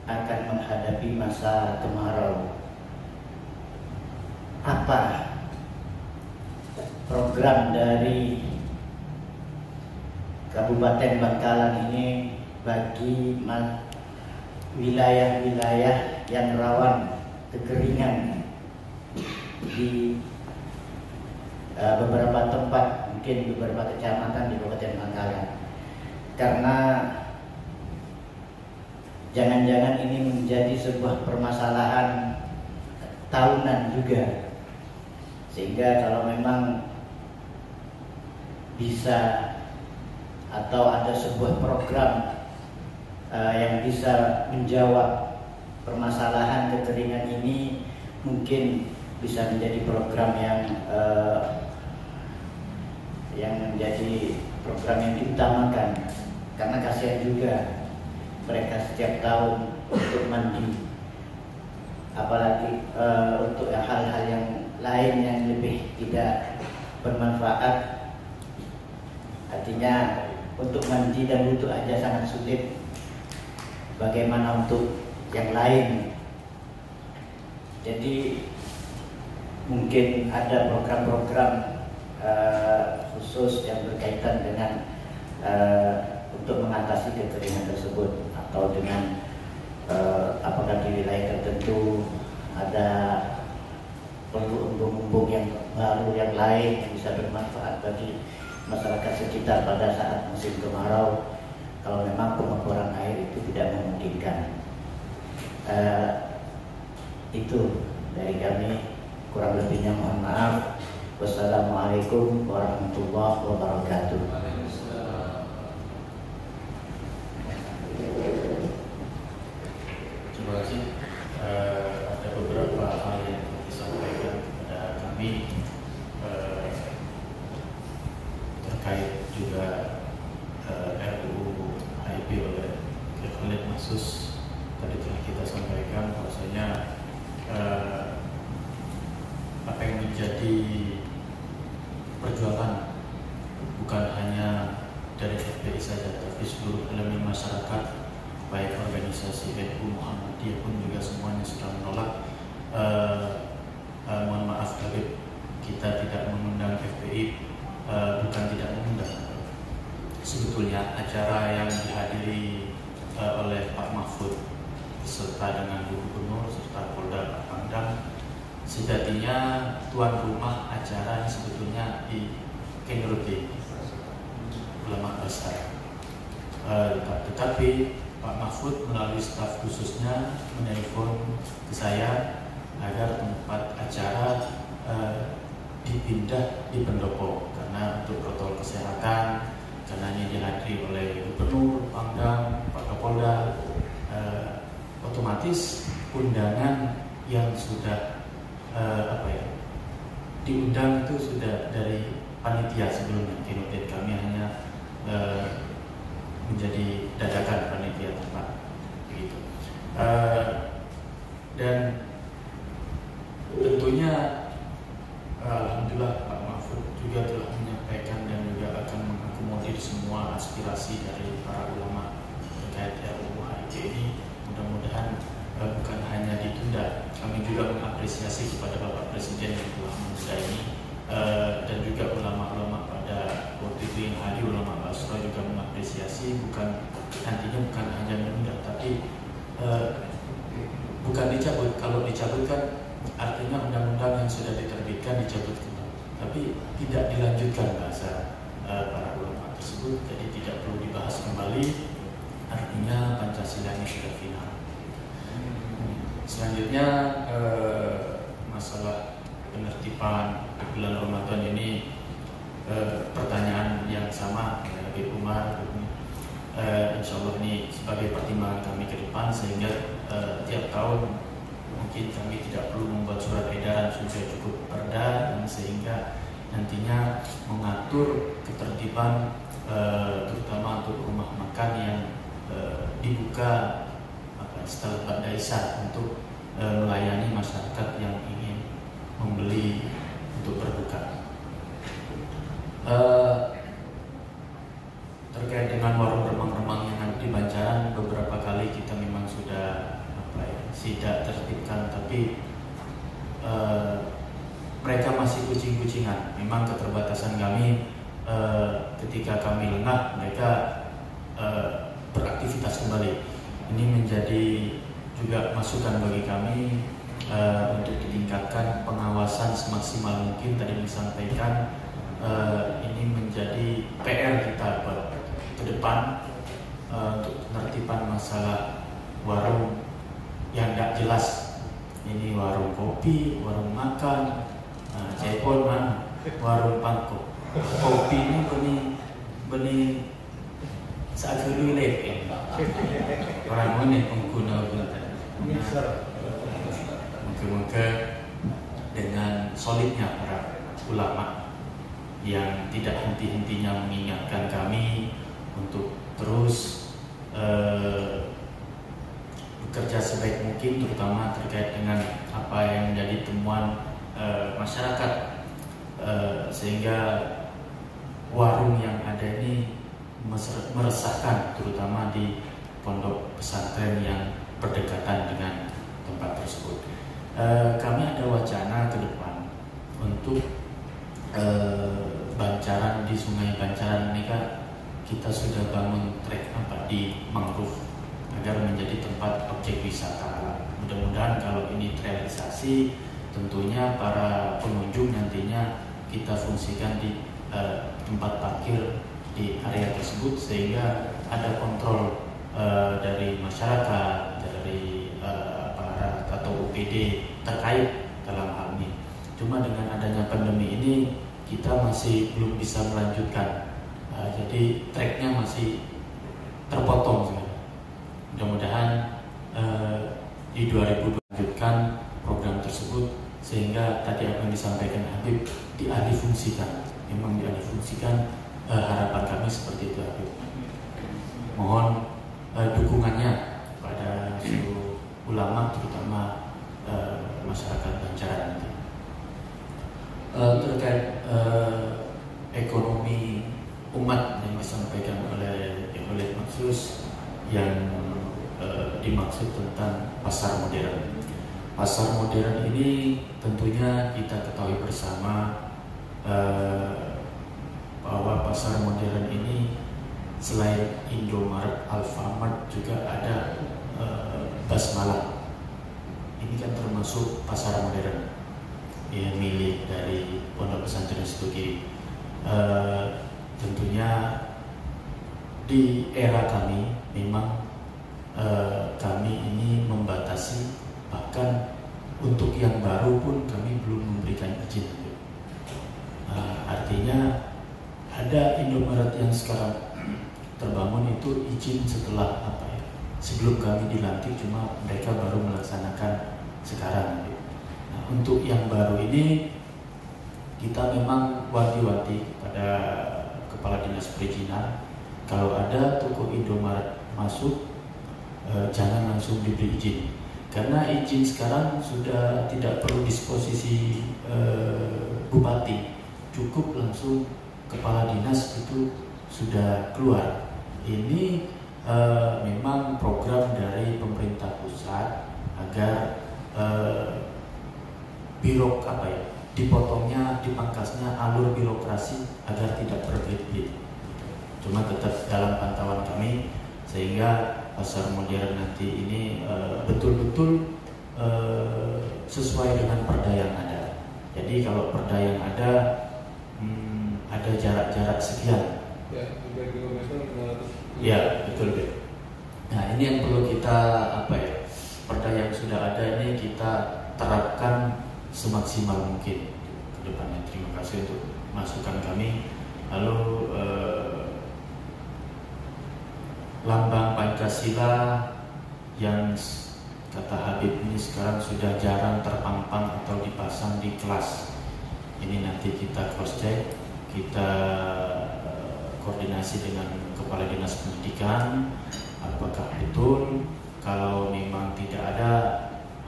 akan menghadapi masa kemarau. Apa program dari Kabupaten Bangkalan ini bagi wilayah-wilayah yang rawan kekeringan di beberapa tempat, mungkin beberapa kecamatan di Kabupaten Bangkalan? Karena jangan-jangan ini menjadi sebuah permasalahan tahunan juga, sehingga kalau memang bisa atau ada sebuah program yang bisa menjawab permasalahan kekeringan ini, mungkin bisa menjadi program yang menjadi program yang diutamakan. Karena kasihan juga mereka setiap tahun untuk mandi, apalagi untuk hal-hal yang lain yang lebih tidak bermanfaat. Artinya untuk mandi dan wudhu aja sangat sulit, bagaimana untuk yang lain. Jadi mungkin ada program-program khusus yang berkaitan dengan untuk mengatasi kekeringan tersebut, atau dengan apakah di wilayah tertentu ada embung-embung yang baru yang lain yang bisa bermanfaat bagi masyarakat sekitar pada saat musim kemarau, kalau memang pengeboran air itu tidak memungkinkan. Itu dari kami, kurang lebihnya mohon maaf. Wassalamualaikum warahmatullahi wabarakatuh. Terima kasih. Ada beberapa hal yang disampaikan kepada kami terkait juga RUU HIP oleh Khalid Mahsus. Tadi telah kita sampaikan bahwasanya apa yang menjadi perjuangan bukan hanya dari FPI saja, tapi seluruh elemen masyarakat, baik organisasi NU, Muhammadiyah pun juga semuanya sudah menolak. Mohon maaf Habib, kita tidak mengundang FPI, bukan tidak mengundang. Sebetulnya acara yang dihadiri oleh Pak Mahfud beserta dengan Bu Gubernur serta Polda Pak Pangdam, sejatinya tuan rumah acara ini sebetulnya di Kenyuruti ulama besar. Tetapi Pak Mahfud melalui staf khususnya menelpon ke saya agar tempat acara dipindah di Pendopo karena untuk protokol kesehatan, karena ini dihadiri oleh Gubernur, Pangdam, Pak Kapolda, otomatis undangan yang sudah diundang itu sudah dari panitia sebelumnya. Kinotet kami hanya menjadi dadakan panitia tempat begitu. Dan tentunya alhamdulillah tapi tidak dilanjutkan bahasa para ulama tersebut, jadi tidak perlu dibahas kembali. Artinya Pancasila ini sudah final. Selanjutnya masalah penertiban bulan Ramadan ini, pertanyaan yang sama dengan Habib Umar. Insya Allah ini sebagai pertimbangan kami ke depan, sehingga tiap tahun mungkin kami tidak perlu membuat surat edaran, sudah cukup perda, sehingga nantinya mengatur ketertiban terutama untuk rumah makan yang dibuka setelah Ba'da Isya untuk melayani masyarakat yang ingin membeli untuk berbuka. Terkait dengan warung remang-remang yang ada di Banjaran, beberapa kali kita memang sudah sidak tertibkan, tapi mereka masih kucing-kucingan. Memang keterbatasan kami, ketika kami lengah mereka beraktivitas kembali. Ini menjadi juga masukan bagi kami untuk ditingkatkan pengawasan semaksimal mungkin. Tadi disampaikan ini menjadi PR kita buat ke depan untuk penertiban masalah warung yang tidak jelas. Ini warung kopi, warung makan, cepon mana, warung pangkok. Kopi ini benih saat dulu lek orang mana pengguna mungkin dengan solidnya para ulama yang tidak henti-hentinya mengingatkan kami untuk terus bekerja sebaik mungkin, terutama terkait dengan apa yang menjadi temuan masyarakat, sehingga warung yang ada ini meresahkan, terutama di pondok pesantren yang berdekatan dengan tempat tersebut. Kami ada wacana ke depan untuk Banjaran, di Sungai Banjaran ini kan kita sudah bangun trek di mangrove agar menjadi tempat objek wisata. Mudah-mudahan kalau ini terrealisasi, tentunya para pengunjung nantinya kita fungsikan di tempat parkir di area tersebut, sehingga ada kontrol dari masyarakat, dari aparat atau UPD terkait dalam hal ini. Cuma dengan adanya pandemi ini kita masih belum bisa melanjutkan, jadi tracknya masih terpotong. Mudah-mudahan di 2020 lanjutkan program tersebut, sehingga tadi apa yang disampaikan Habib dialihfungsikan. Memang dialihfungsikan, harapan kami seperti itu, Habib. Mohon dukungannya pada seluruh ulama, terutama masyarakat Banjaran nanti. Terkait ekonomi umat yang disampaikan oleh Maksus, yang dimaksud tentang pasar modern. Pasar modern ini tentunya kita ketahui bersama bahwa pasar modern ini selain Indomaret, Alfamart, juga ada Basmalah. Ini kan termasuk pasar modern yang milik dari Pondok Pesantren Situgiri. Tentunya di era kami memang kami ini membatasi, bahkan untuk yang baru pun kami belum memberikan izin. Artinya ada Indomaret yang sekarang terbangun itu izin setelah sebelum kami dilantik, cuma mereka baru melaksanakan sekarang. Nah, untuk yang baru ini kita memang wanti-wanti pada kepala dinas perizinan, kalau ada toko Indomaret masuk jangan langsung diberi izin, karena izin sekarang sudah tidak perlu disposisi bupati, cukup langsung kepala dinas itu sudah keluar. Ini memang program dari pemerintah pusat agar dipotongnya, dipangkasnya alur birokrasi agar tidak berbelit-belit. Cuma tetap dalam pantauan kami, sehingga pasar modern nanti ini betul-betul sesuai dengan perda yang ada. Jadi kalau perda yang ada ada jarak-jarak sekian. Ya, 3 km 500. Ya, betul, Beb. Nah, ini yang perlu kita perda yang sudah ada ini kita terapkan semaksimal mungkin ke depannya. Terima kasih untuk masukan kami. Lalu lambang Pancasila yang kata Habib ini sekarang sudah jarang terpampang atau dipasang di kelas. Ini nanti kita cross check, kita koordinasi dengan Kepala Dinas Pendidikan apakah betul. Kalau memang tidak ada,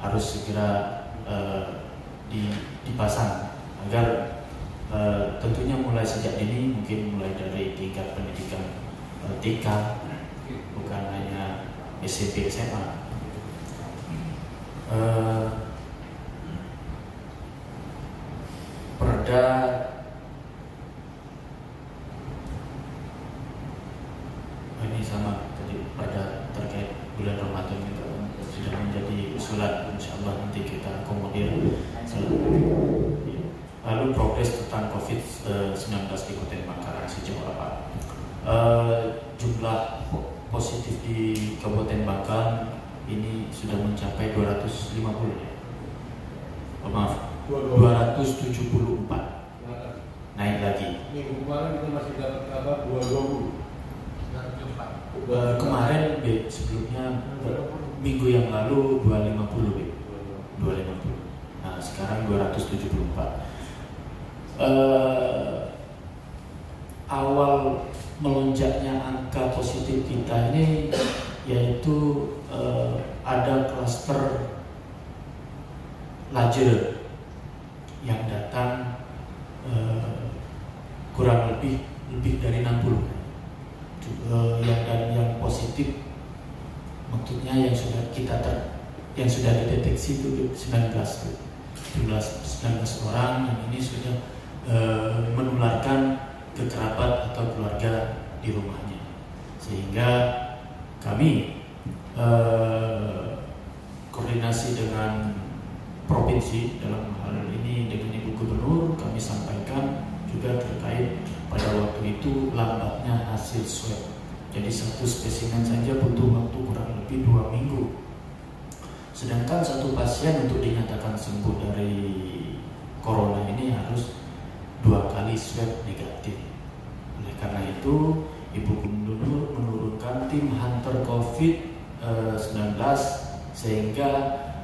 harus segera dipasang agar tentunya mulai sejak dini, mungkin mulai dari tingkat pendidikan TK, bukan hanya SMP SMA. Perda ini sama tadi, perda terkait bulan Ramadan itu sudah menjadi usulan, insyaallah nanti kita akomodir. Lalu progres tentang COVID-19 di Kabupaten Bangkalan sejauh apa? Jumlah positif di Kabupaten Bangkalan ini sudah mencapai 250 ya. Maaf, 274. Naik lagi. Minggu kemarin kita masih dapat kabar 220. Kemarin sebelumnya minggu yang lalu 250 250. Nah, sekarang 274. Awal melonjaknya angka positif kita ini yaitu ada klaster Lajer yang datang kurang lebih dari 60. Yang positif maksudnya yang sudah dideteksi itu 19 orang yang ini sudah menularkan ke kerabat atau keluarga di rumahnya, sehingga kami koordinasi dengan provinsi dalam hal ini dengan Ibu Gubernur, kami sampaikan juga terkait pada waktu itu lambatnya hasil swab. Jadi satu spesimen saja butuh waktu kurang lebih 2 minggu. Sedangkan satu pasien untuk dinyatakan sembuh dari corona ini harus 2 kali swab negatif. Oleh karena itu, Ibu Gubernur menurunkan tim hunter COVID-19 sehingga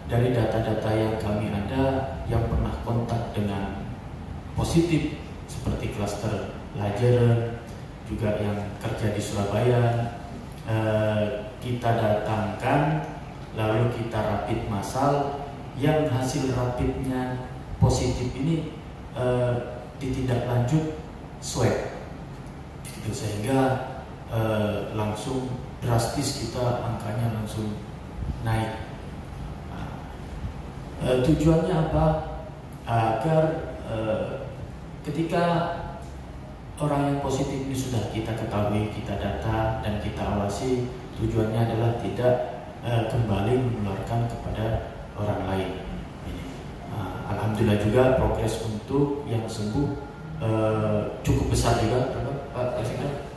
dari data-data yang kami ada yang pernah kontak dengan positif seperti klaster Lajer, juga yang kerja di Surabaya, kita datangkan, lalu kita rapid massal. Yang hasil rapidnya positif ini ditindaklanjut swab, gitu, sehingga langsung drastis kita angkanya langsung naik. Tujuannya apa? Agar ketika orang yang positif ini sudah kita ketahui, kita data dan kita awasi, tujuannya adalah tidak kembali menularkan kepada orang lain. Alhamdulillah juga progres untuk yang sembuh cukup besar juga, Pak Presiden,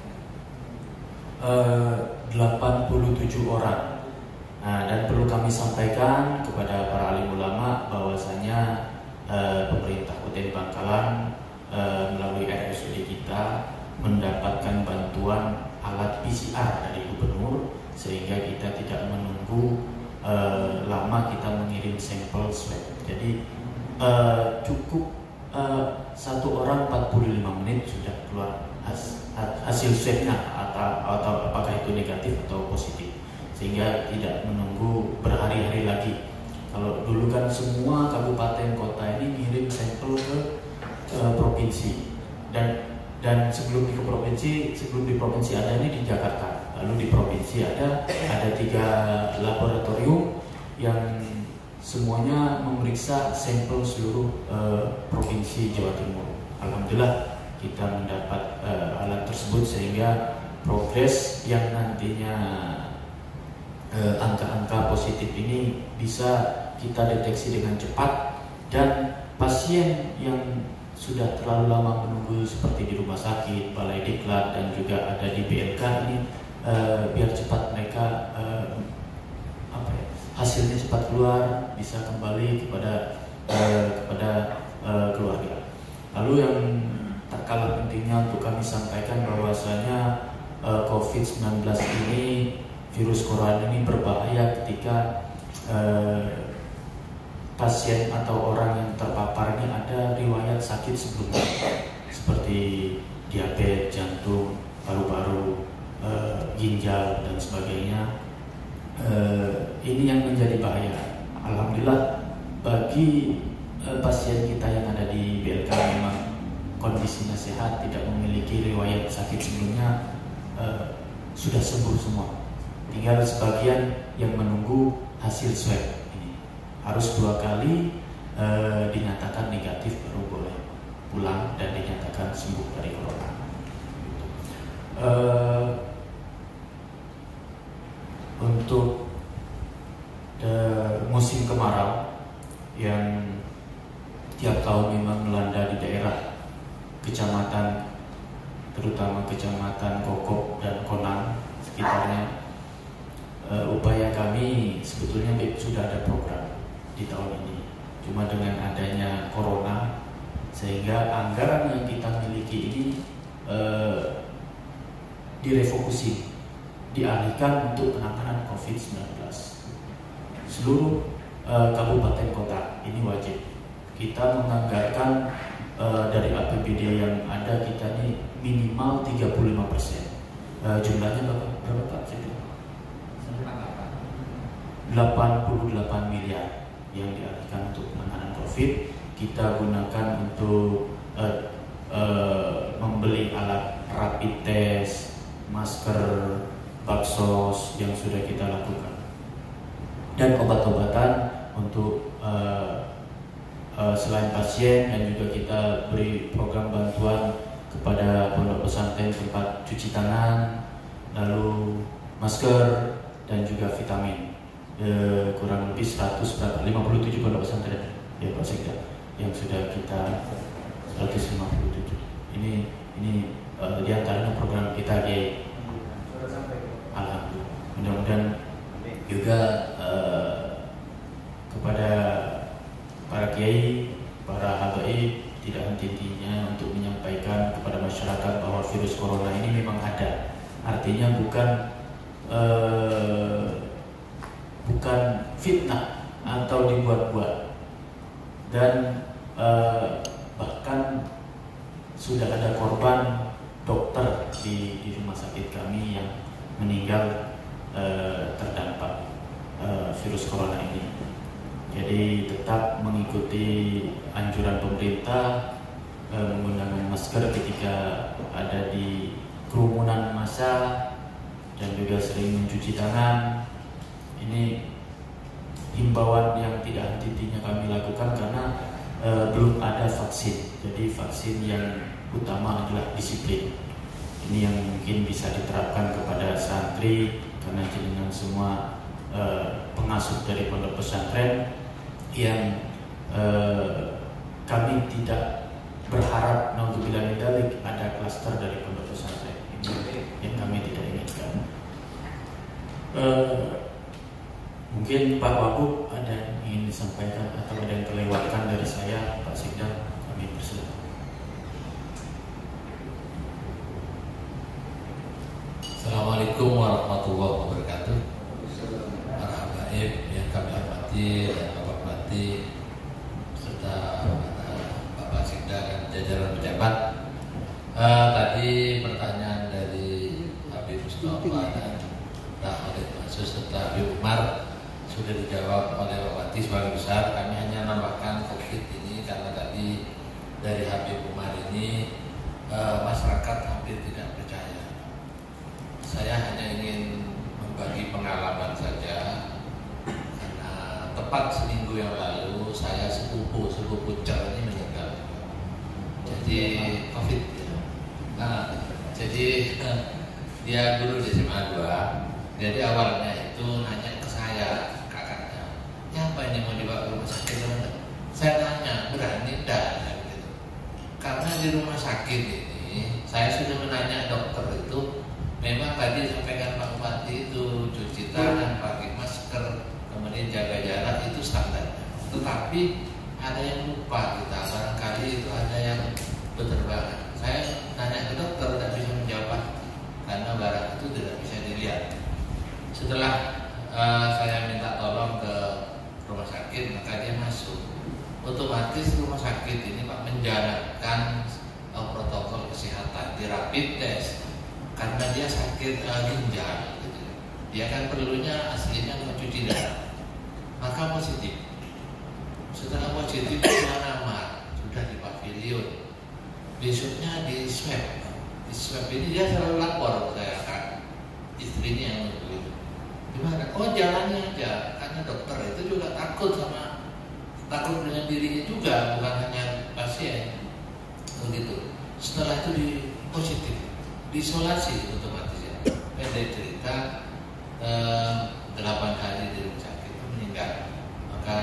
87 orang. Dan perlu kami sampaikan kepada para alim ulama bahwasanya pemerintah Kabupaten Bangkalan melalui RSUD kita mendapatkan bantuan alat PCR dari Gubernur, sehingga kita tidak menunggu lama kita mengirim sampel swab. Jadi cukup 1 orang 45 menit sudah keluar hasil swabnya, atau apakah itu negatif atau positif, sehingga tidak menunggu berhari-hari lagi. Kalau dulu kan semua kabupaten kota ini ngirim sampel ke provinsi, dan sebelum di provinsi ada ini di Jakarta, lalu di provinsi ada 3 laboratorium yang semuanya memeriksa sampel seluruh provinsi Jawa Timur. Alhamdulillah kita mendapat alat tersebut, sehingga progres yang nantinya angka-angka positif ini bisa kita deteksi dengan cepat, dan pasien yang sudah terlalu lama menunggu seperti di rumah sakit, balai diklat, dan juga ada di BLK ini, biar cepat mereka hasilnya cepat keluar, bisa kembali kepada keluarga. Lalu yang tak kalah pentingnya untuk kami sampaikan bahwasanya COVID-19 ini, virus corona ini berbahaya ketika pasien atau orang yang terpapar ini ada riwayat sakit sebelumnya seperti diabetes, jantung, paru-paru, ginjal dan sebagainya. Ini yang menjadi bahaya. Alhamdulillah bagi pasien kita yang ada di BLK memang kondisinya sehat, tidak memiliki riwayat sakit sebelumnya, sudah sembuh semua. Tinggal sebagian yang menunggu hasil swab. Harus 2 kali dinyatakan negatif baru boleh pulang dan dinyatakan sembuh dari corona. Untuk musim kemarau yang tiap tahun memang melanda di daerah kecamatan, terutama kecamatan Kokop dan Konang sekitarnya, upaya kami sebetulnya sudah ada program di tahun ini. Cuma dengan adanya corona sehingga anggaran yang kita miliki ini direfokusi, dialihkan untuk penanganan COVID-19. Seluruh kabupaten kota ini wajib kita menganggarkan dari APBD yang ada kita ini minimal 35%. Jumlahnya berapa Pak? 88 miliar yang dialihkan untuk penanganan COVID. Kita gunakan untuk membeli alat rapid test, masker, baksos yang sudah kita lakukan, dan obat-obatan untuk selain pasien, dan juga kita beri program bantuan kepada pondok pesantren tempat cuci tangan, lalu masker dan juga vitamin. Kurang lebih 57 pondok pesantren ya Pak Sekda yang sudah kita 157. Ini diantaranya program kita di Alhamdulillah. Mudah-mudahan juga kepada para kiai, para habaib tidak henti-hentinya untuk menyampaikan kepada masyarakat bahwa virus corona ini memang ada. Artinya bukan fitnah atau dibuat-buat, dan bahkan sudah ada korban dokter di rumah sakit kami yang meninggal terdampak virus corona ini. Jadi tetap mengikuti anjuran pemerintah, menggunakan masker ketika ada di kerumunan massa, dan juga sering mencuci tangan. Ini himbauan yang tidak henti-hentinya kami lakukan karena belum ada vaksin. Jadi vaksin yang utama adalah disiplin. Ini yang mungkin bisa diterapkan kepada santri, karena jenengan semua pengasuh dari pondok pesantren yang kami tidak berharap naudzubillah min dzalik ada klaster dari pondok pesantren. Ini yang kami tidak inginkan. Mungkin Pak Wagub ada yang ingin disampaikan atau ada yang terlewatkan dari saya, Pak Sekda, kami persilakan. Assalamualaikum warahmatullahi wabarakatuh. Para habaib yang kami hormati dan Bapak Bupati serta Bapak Sekda dan jajaran pejabat. Tadi pertanyaan dari Habib Mustafa dan Rahmat Mansur serta Habib Umar sudah dijawab oleh Bapak Bupati sebagian besar. Kami hanya nambahkan COVID ini karena tadi dari Habib Umar ini masyarakat hampir tidak percaya. Saya hanya ingin membagi pengalaman saja, karena tepat seminggu yang lalu saya sepupu Cal ini meninggal. Jadi COVID ya. Jadi dia guru di SMA 2. Jadi awalnya itu nanya ke saya, kakaknya, ya apa ini mau dibawa ke rumah sakit? Saya tanya, berani enggak? Gitu. di rumah sakit ini, saya sudah menanya dokter itu, memang tadi disampaikan Pak Bupati itu cuci tangan, pakai masker, kemudian jaga jarak itu standarnya. Tetapi ada yang lupa kita, barangkali itu ada yang berterbangan. Saya tanya ke dokter, tidak bisa menjawab karena barang itu tidak bisa dilihat. Setelah saya minta tolong ke rumah sakit, maka dia masuk. Otomatis rumah sakit ini Pak menjalankan protokol kesehatan di rapid test karena dia sakit ginjal. Gitu. Dia kan perlunya aslinya mencuci darah, maka positif. Setelah positif keluar nama, sudah di pavilion. Besoknya di swab. Di swab ini dia selalu lapor ke saya kan, istrinya yang nungguin. Gimana? Oh jalannya aja, karena dokter itu juga takut dengan dirinya juga, bukan hanya pasien. Begitu. Setelah itu di positif, diisolasi otomatis ya. Pendek cerita 8 hari di rumah sakit itu meninggal. Maka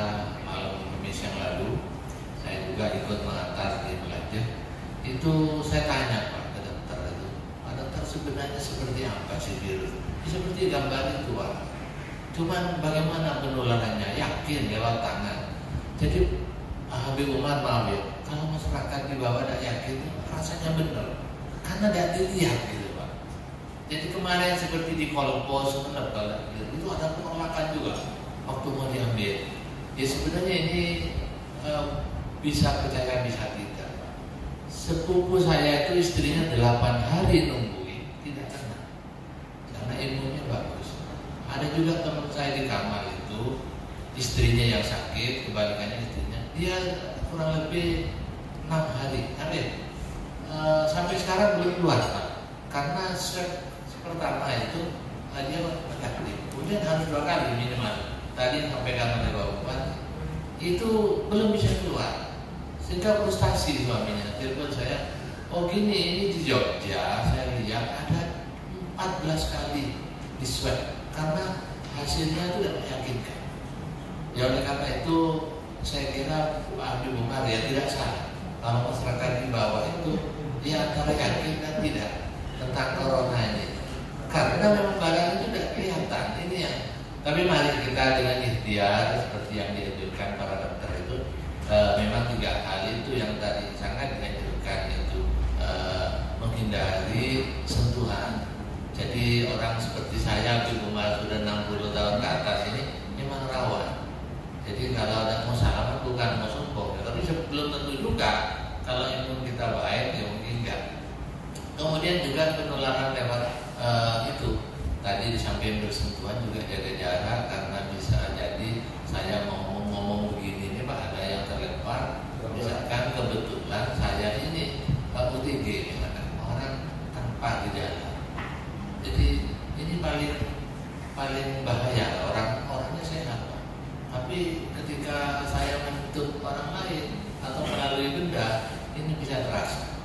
malam Kamis yang lalu saya juga ikut mengantar di Melajah. Itu saya tanya Pak ke dokter itu, Pak dokter sebenarnya seperti apa sih virus? Seperti gambar itu Pak. Cuman bagaimana penularannya? Yakin lewat tangan. Jadi Habib Umar maaf ya, kalau masyarakat di bawah tidak yakin rasanya benar, karena tidak dilihat gitu Pak. Jadi kemarin seperti di Kolpo Sumeneb itu ada penolakan juga waktu mau diambil. Ya sebenarnya ini bisa percaya bisa tidak. Sepupu saya itu istrinya 8 hari nungguin tidak kena, karena imunnya bagus. Ada juga teman saya di Kamal itu istrinya yang sakit, kebalikannya istrinya dia kurang lebih 6 hari, sampai sekarang belum keluar Pak. Karena swab pertama itu dia negatif, kemudian harus 2 kali minimal. Tadi sampaikan oleh Bapak Bupati itu belum bisa keluar, sehingga frustasi suaminya. Telepon saya, oh gini ini di Jogja saya lihat ada 14 kali di swab karena hasilnya itu tidak meyakinkan. Ya oleh karena itu saya kira Pak Habib Umar ya tidak salah kalau masyarakat di bawah itu ya antara yakin dan tidak tentang corona ini, karena memang barang itu tidak kelihatan ini ya. Tapi mari kita dengan ikhtiar seperti yang dianjurkan para dokter itu, memang 3 hal itu yang tadi sangat dianjurkan, yaitu menghindari sentuhan. Jadi orang seperti saya Habib Umar sudah 60 tahun ke atas ini memang rawan. Jadi kalau ada mau salaman bukan mau sombong, tapi belum tentu juga kalau imun kita baik ya mungkin enggak. Kemudian juga penularan lewat itu tadi di samping bersentuhan juga jaga jarak, karena bisa jadi saya mau ngomong begini ini Pak ada yang terlempar, misalkan kebetulan saya ini OTG misalkan orang tanpa gejala. Jadi ini paling bahaya, orangnya sehat Pak. Tapi ketika saya menyentuh orang lain atau melalui benda, ini bisa terasa.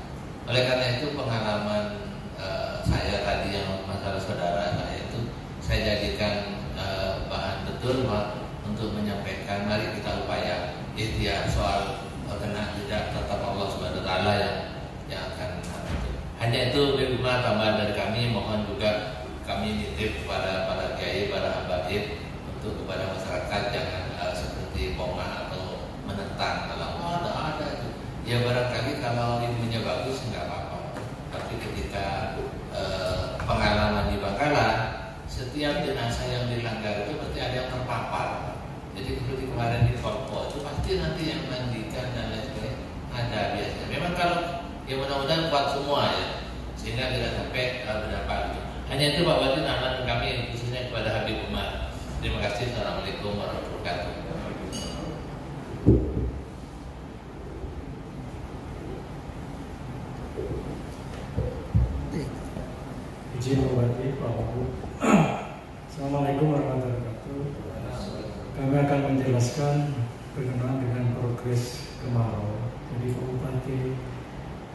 Oleh karena itu pengalaman saya tadi yang masalah saudara saya itu saya jadikan bahan betul Pak, untuk menyampaikan mari kita upaya ikhtiar soal kena tidak tetap Allah Subhanahu wa taala yang akan itu. Hanya itu Bima tambahan dari kami, mohon juga kami nitip kepada para kiai, para habaib untuk kepada masyarakat jangan seperti pongah atau menentang kalau ada itu. Ya barangkali kalau ilmunya bagus enggak apa-apa. Tapi ketika pengalaman di Bangkalan, setiap jenazah yang dilanggar itu pasti ada yang terpapar. Jadi seperti kemarin di Kolpo itu pasti nanti yang mandikan dan lain sebagainya ada biasanya. Memang kalau ya mudah-mudahan kuat semua ya, sehingga tidak sampai berdampak itu. Hanya itu Pak Wati tambahan kami khususnya kepada Habib Umar. Terima kasih. Assalamualaikum warahmatullahi wabarakatuh. Izin Bupati, Pak Wagub. Assalamualaikum warahmatullahi wabarakatuh. Kami akan menjelaskan berkenaan dengan progres kemarau. Jadi Bupati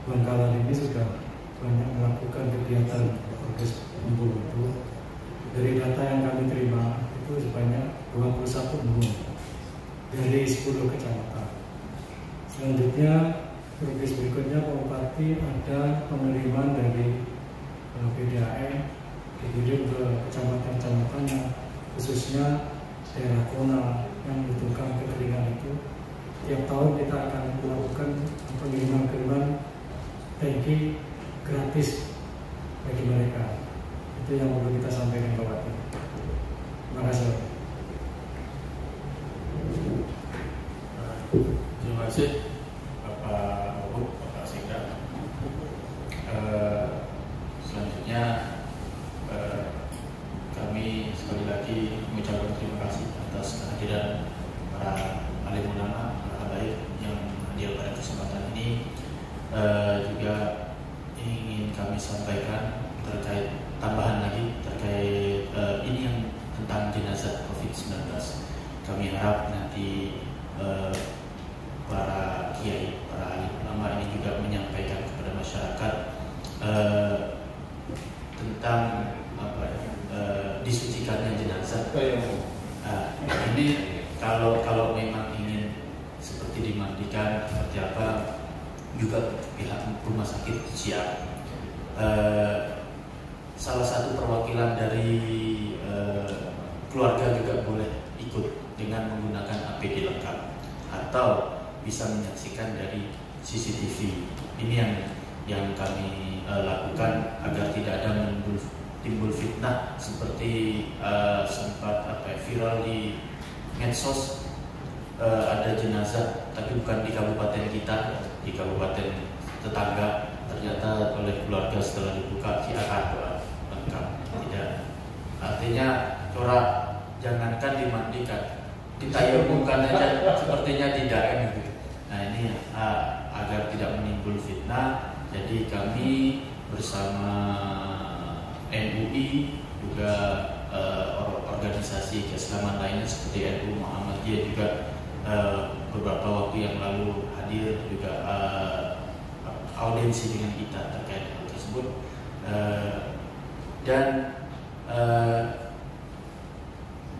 Bangkalan ini sudah banyak melakukan kegiatan progres embung itu. Dari data yang kami terima itu sebanyak 21 embung dari 10 kecamatan. Selanjutnya progres berikutnya Pak Bupati ada pengiriman dari PDAM dikirim ke kecamatan-kecamatan yang khususnya daerah Kona yang membutuhkan kekeringan itu. Tiap tahun kita akan melakukan pengiriman tangki gratis bagi mereka. Itu yang perlu kita sampaikan Pak Bupati. Terima kasih. Terima kasih Bapak Wahub, Bapak Sekda. Selanjutnya kami sekali lagi mengucapkan terima kasih atas kehadiran para alim ulama, para habaib yang hadir pada kesempatan ini. Juga ingin kami sampaikan terkait tambahan lagi terkait ini yang tentang jenazah COVID-19. Kami harap nanti para kiai, para alim ulama ini juga menyampaikan kepada masyarakat tentang disucikannya jenazah. Ini kalau memang ingin seperti dimandikan seperti apa, juga pihak rumah sakit siap. Salah satu perwakilan dari keluarga juga boleh ikut dengan menggunakan APD lengkap atau bisa menyaksikan dari CCTV. Ini yang kami lakukan agar tidak ada timbul fitnah seperti sempat viral di medsos. Ada jenazah tapi bukan di kabupaten kita, di kabupaten tetangga, ternyata oleh keluarga setelah dibuka lengkap. Tidak, artinya corak jangankan dimandikan, ditayamumkan aja sepertinya tidak gitu. Nah ini agar tidak menimbul fitnah, jadi kami bersama MUI juga organisasi keislaman lainnya seperti NU Muhammadiyah juga beberapa waktu yang lalu hadir juga audiensi dengan kita terkait hal tersebut, dan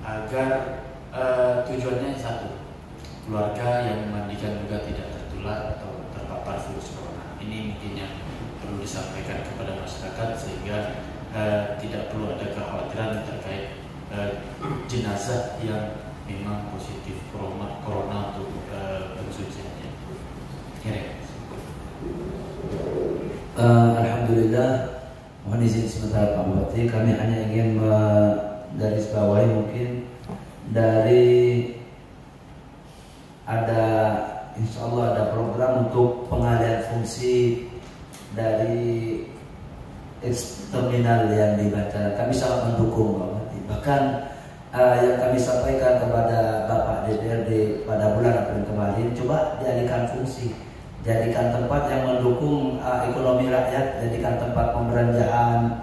agar tujuannya satu, keluarga yang memandikan juga tidak tertular atau terpapar virus corona. Ini mungkin yang perlu disampaikan kepada masyarakat sehingga tidak perlu ada kekhawatiran terkait jenazah yang memang positif corona untuk pensuciannya. Alhamdulillah, mohon izin sebentar Pak Bupati, kami hanya ingin menggarisbawahi mungkin dari insya Allah ada program untuk pengalihan fungsi dari terminal yang dibaca. Kami sangat mendukung Pak Bupati. Bahkan yang kami sampaikan kepada Bapak DPRD pada bulan April kemarin, coba dialihkan fungsi, jadikan tempat yang mendukung ekonomi rakyat, jadikan tempat pembelanjaan.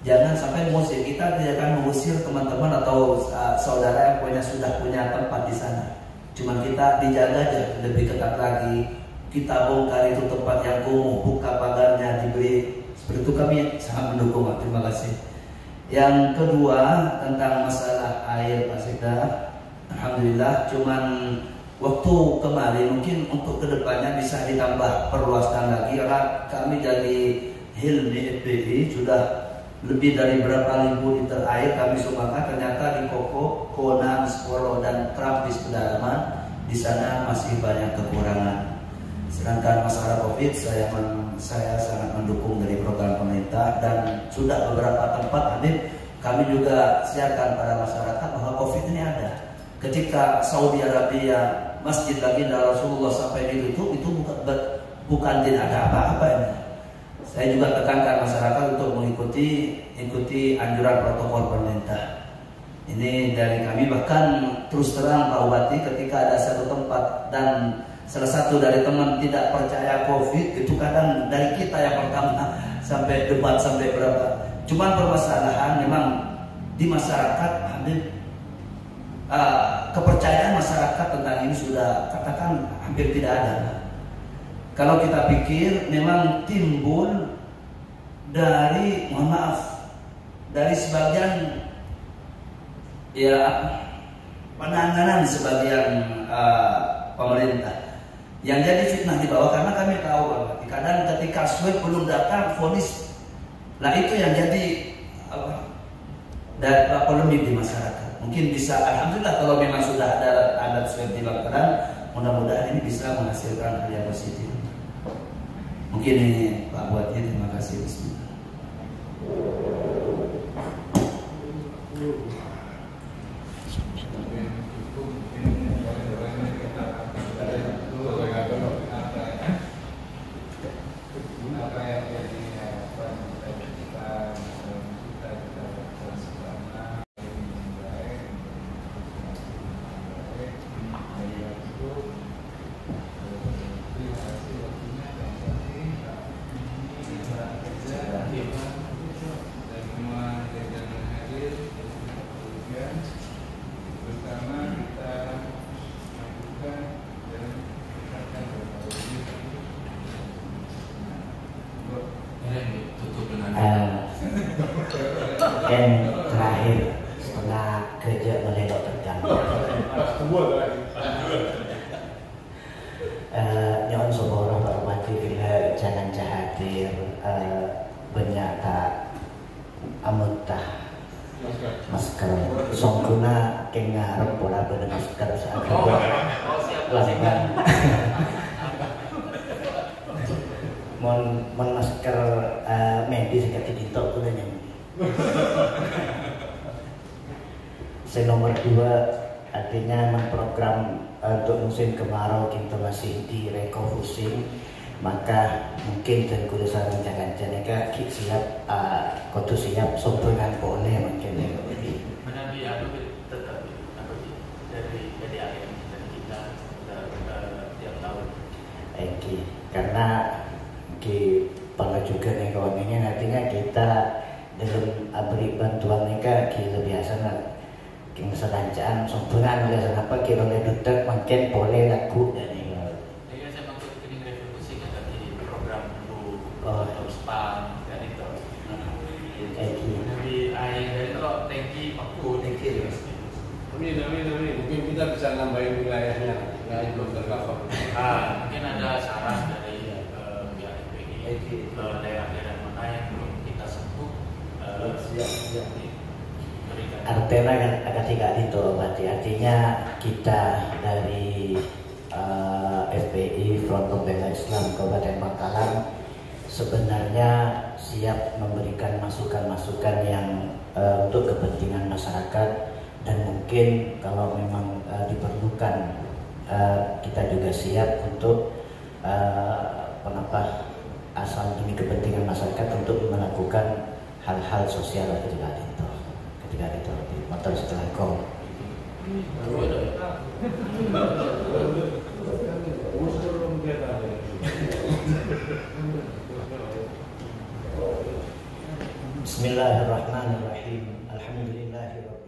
Jangan sampai musik kita tidak akan mengusir teman-teman atau saudara yang sudah punya tempat di sana. Cuma kita dijaga aja lebih ketat lagi. Kita bongkar itu tempat yang kumuh, buka pagarnya, diberi. Seperti itu kami sangat mendukung. Terima kasih. Yang kedua tentang masalah air Pak Sekda, alhamdulillah cuman waktu kemarin mungkin untuk kedepannya bisa ditambah perluaskan lagi, karena kami dari Hilmi FPI sudah lebih dari berapa ribu liter air kami sumbangkan. Ternyata di Koko, Kona, Skoro dan Trampis pedalaman di sana masih banyak kekurangan. Sedangkan masalah COVID saya sangat mendukung dari program pemerintah, dan sudah beberapa tempat hadir kami juga siarkan pada masyarakat bahwa COVID ini ada. Ketika Saudi Arabia Masjid Baginda Rasulullah sampai ditutup, itu bukan tidak ada apa-apa. Saya juga tekankan masyarakat untuk mengikuti anjuran protokol pemerintah. Ini dari kami. Bahkan terus terang Pak Bupati, ketika ada satu tempat dan salah satu dari teman tidak percaya COVID, itu kadang dari kita yang pertama sampai debat sampai berapa. Cuman permasalahan memang di masyarakat kepercayaan masyarakat tentang ini sudah katakan hampir tidak ada. Kalau kita pikir memang timbul dari, mohon maaf, dari sebagian penanganan sebagian pemerintah. Yang jadi fitnah di bawah karena kami tahu kadang ketika swab belum datang vonis. Nah itu yang jadi polemik di masyarakat. Mungkin bisa, alhamdulillah kalau memang sudah ada adat swab di Bangkalan, mudah-mudahan ini bisa menghasilkan hal yang positif. Mungkin ini Pak Buatnya, terima kasih. Bismillah. Yang terakhir setelah kerja melelok terganggu. Nyon soboro hormati bila jangan jahatir banyak tak amutah masker songkuna kengar pola pada masker saat lakukan mon masker medis kaki ditok pun yang nomor 2 artinya memprogram untuk musim kemarau kita masih di refocusing, maka mungkin dan kudu sareng jangan siap kudu siap sumpengan boleh mungkin jadi menabi aku tetap dari akhir dari kita tiap tahun. Karena di juga nih kawannya artinya kita dalam beri bantuan mereka kita biasa kita selanjaan sumpengan oleh kenapa kita oleh dokter mungkin boleh laku dan ini. Jadi saya maksud ini revolusi kan dari program dulu atau spa dan itu. Jadi air dari kalau tangki paku tangki. Amin. Mungkin kita bisa nambahin wilayahnya. Wilayah belum tercover. Mungkin ada saran dari pihak FPI ke daerah-daerah mana yang belum kita sentuh. Siap. Artena kan agak tidak ditolong artinya kita dari FPI Front Pembela Islam Kabupaten Bangkalan sebenarnya siap memberikan masukan-masukan yang untuk kepentingan masyarakat dan mungkin kalau memang diperlukan kita juga siap untuk asal demi kepentingan masyarakat untuk melakukan hal-hal sosial ketika itu motor setelah kau Bismillahirrahmanirrahim. Alhamdulillahirabbil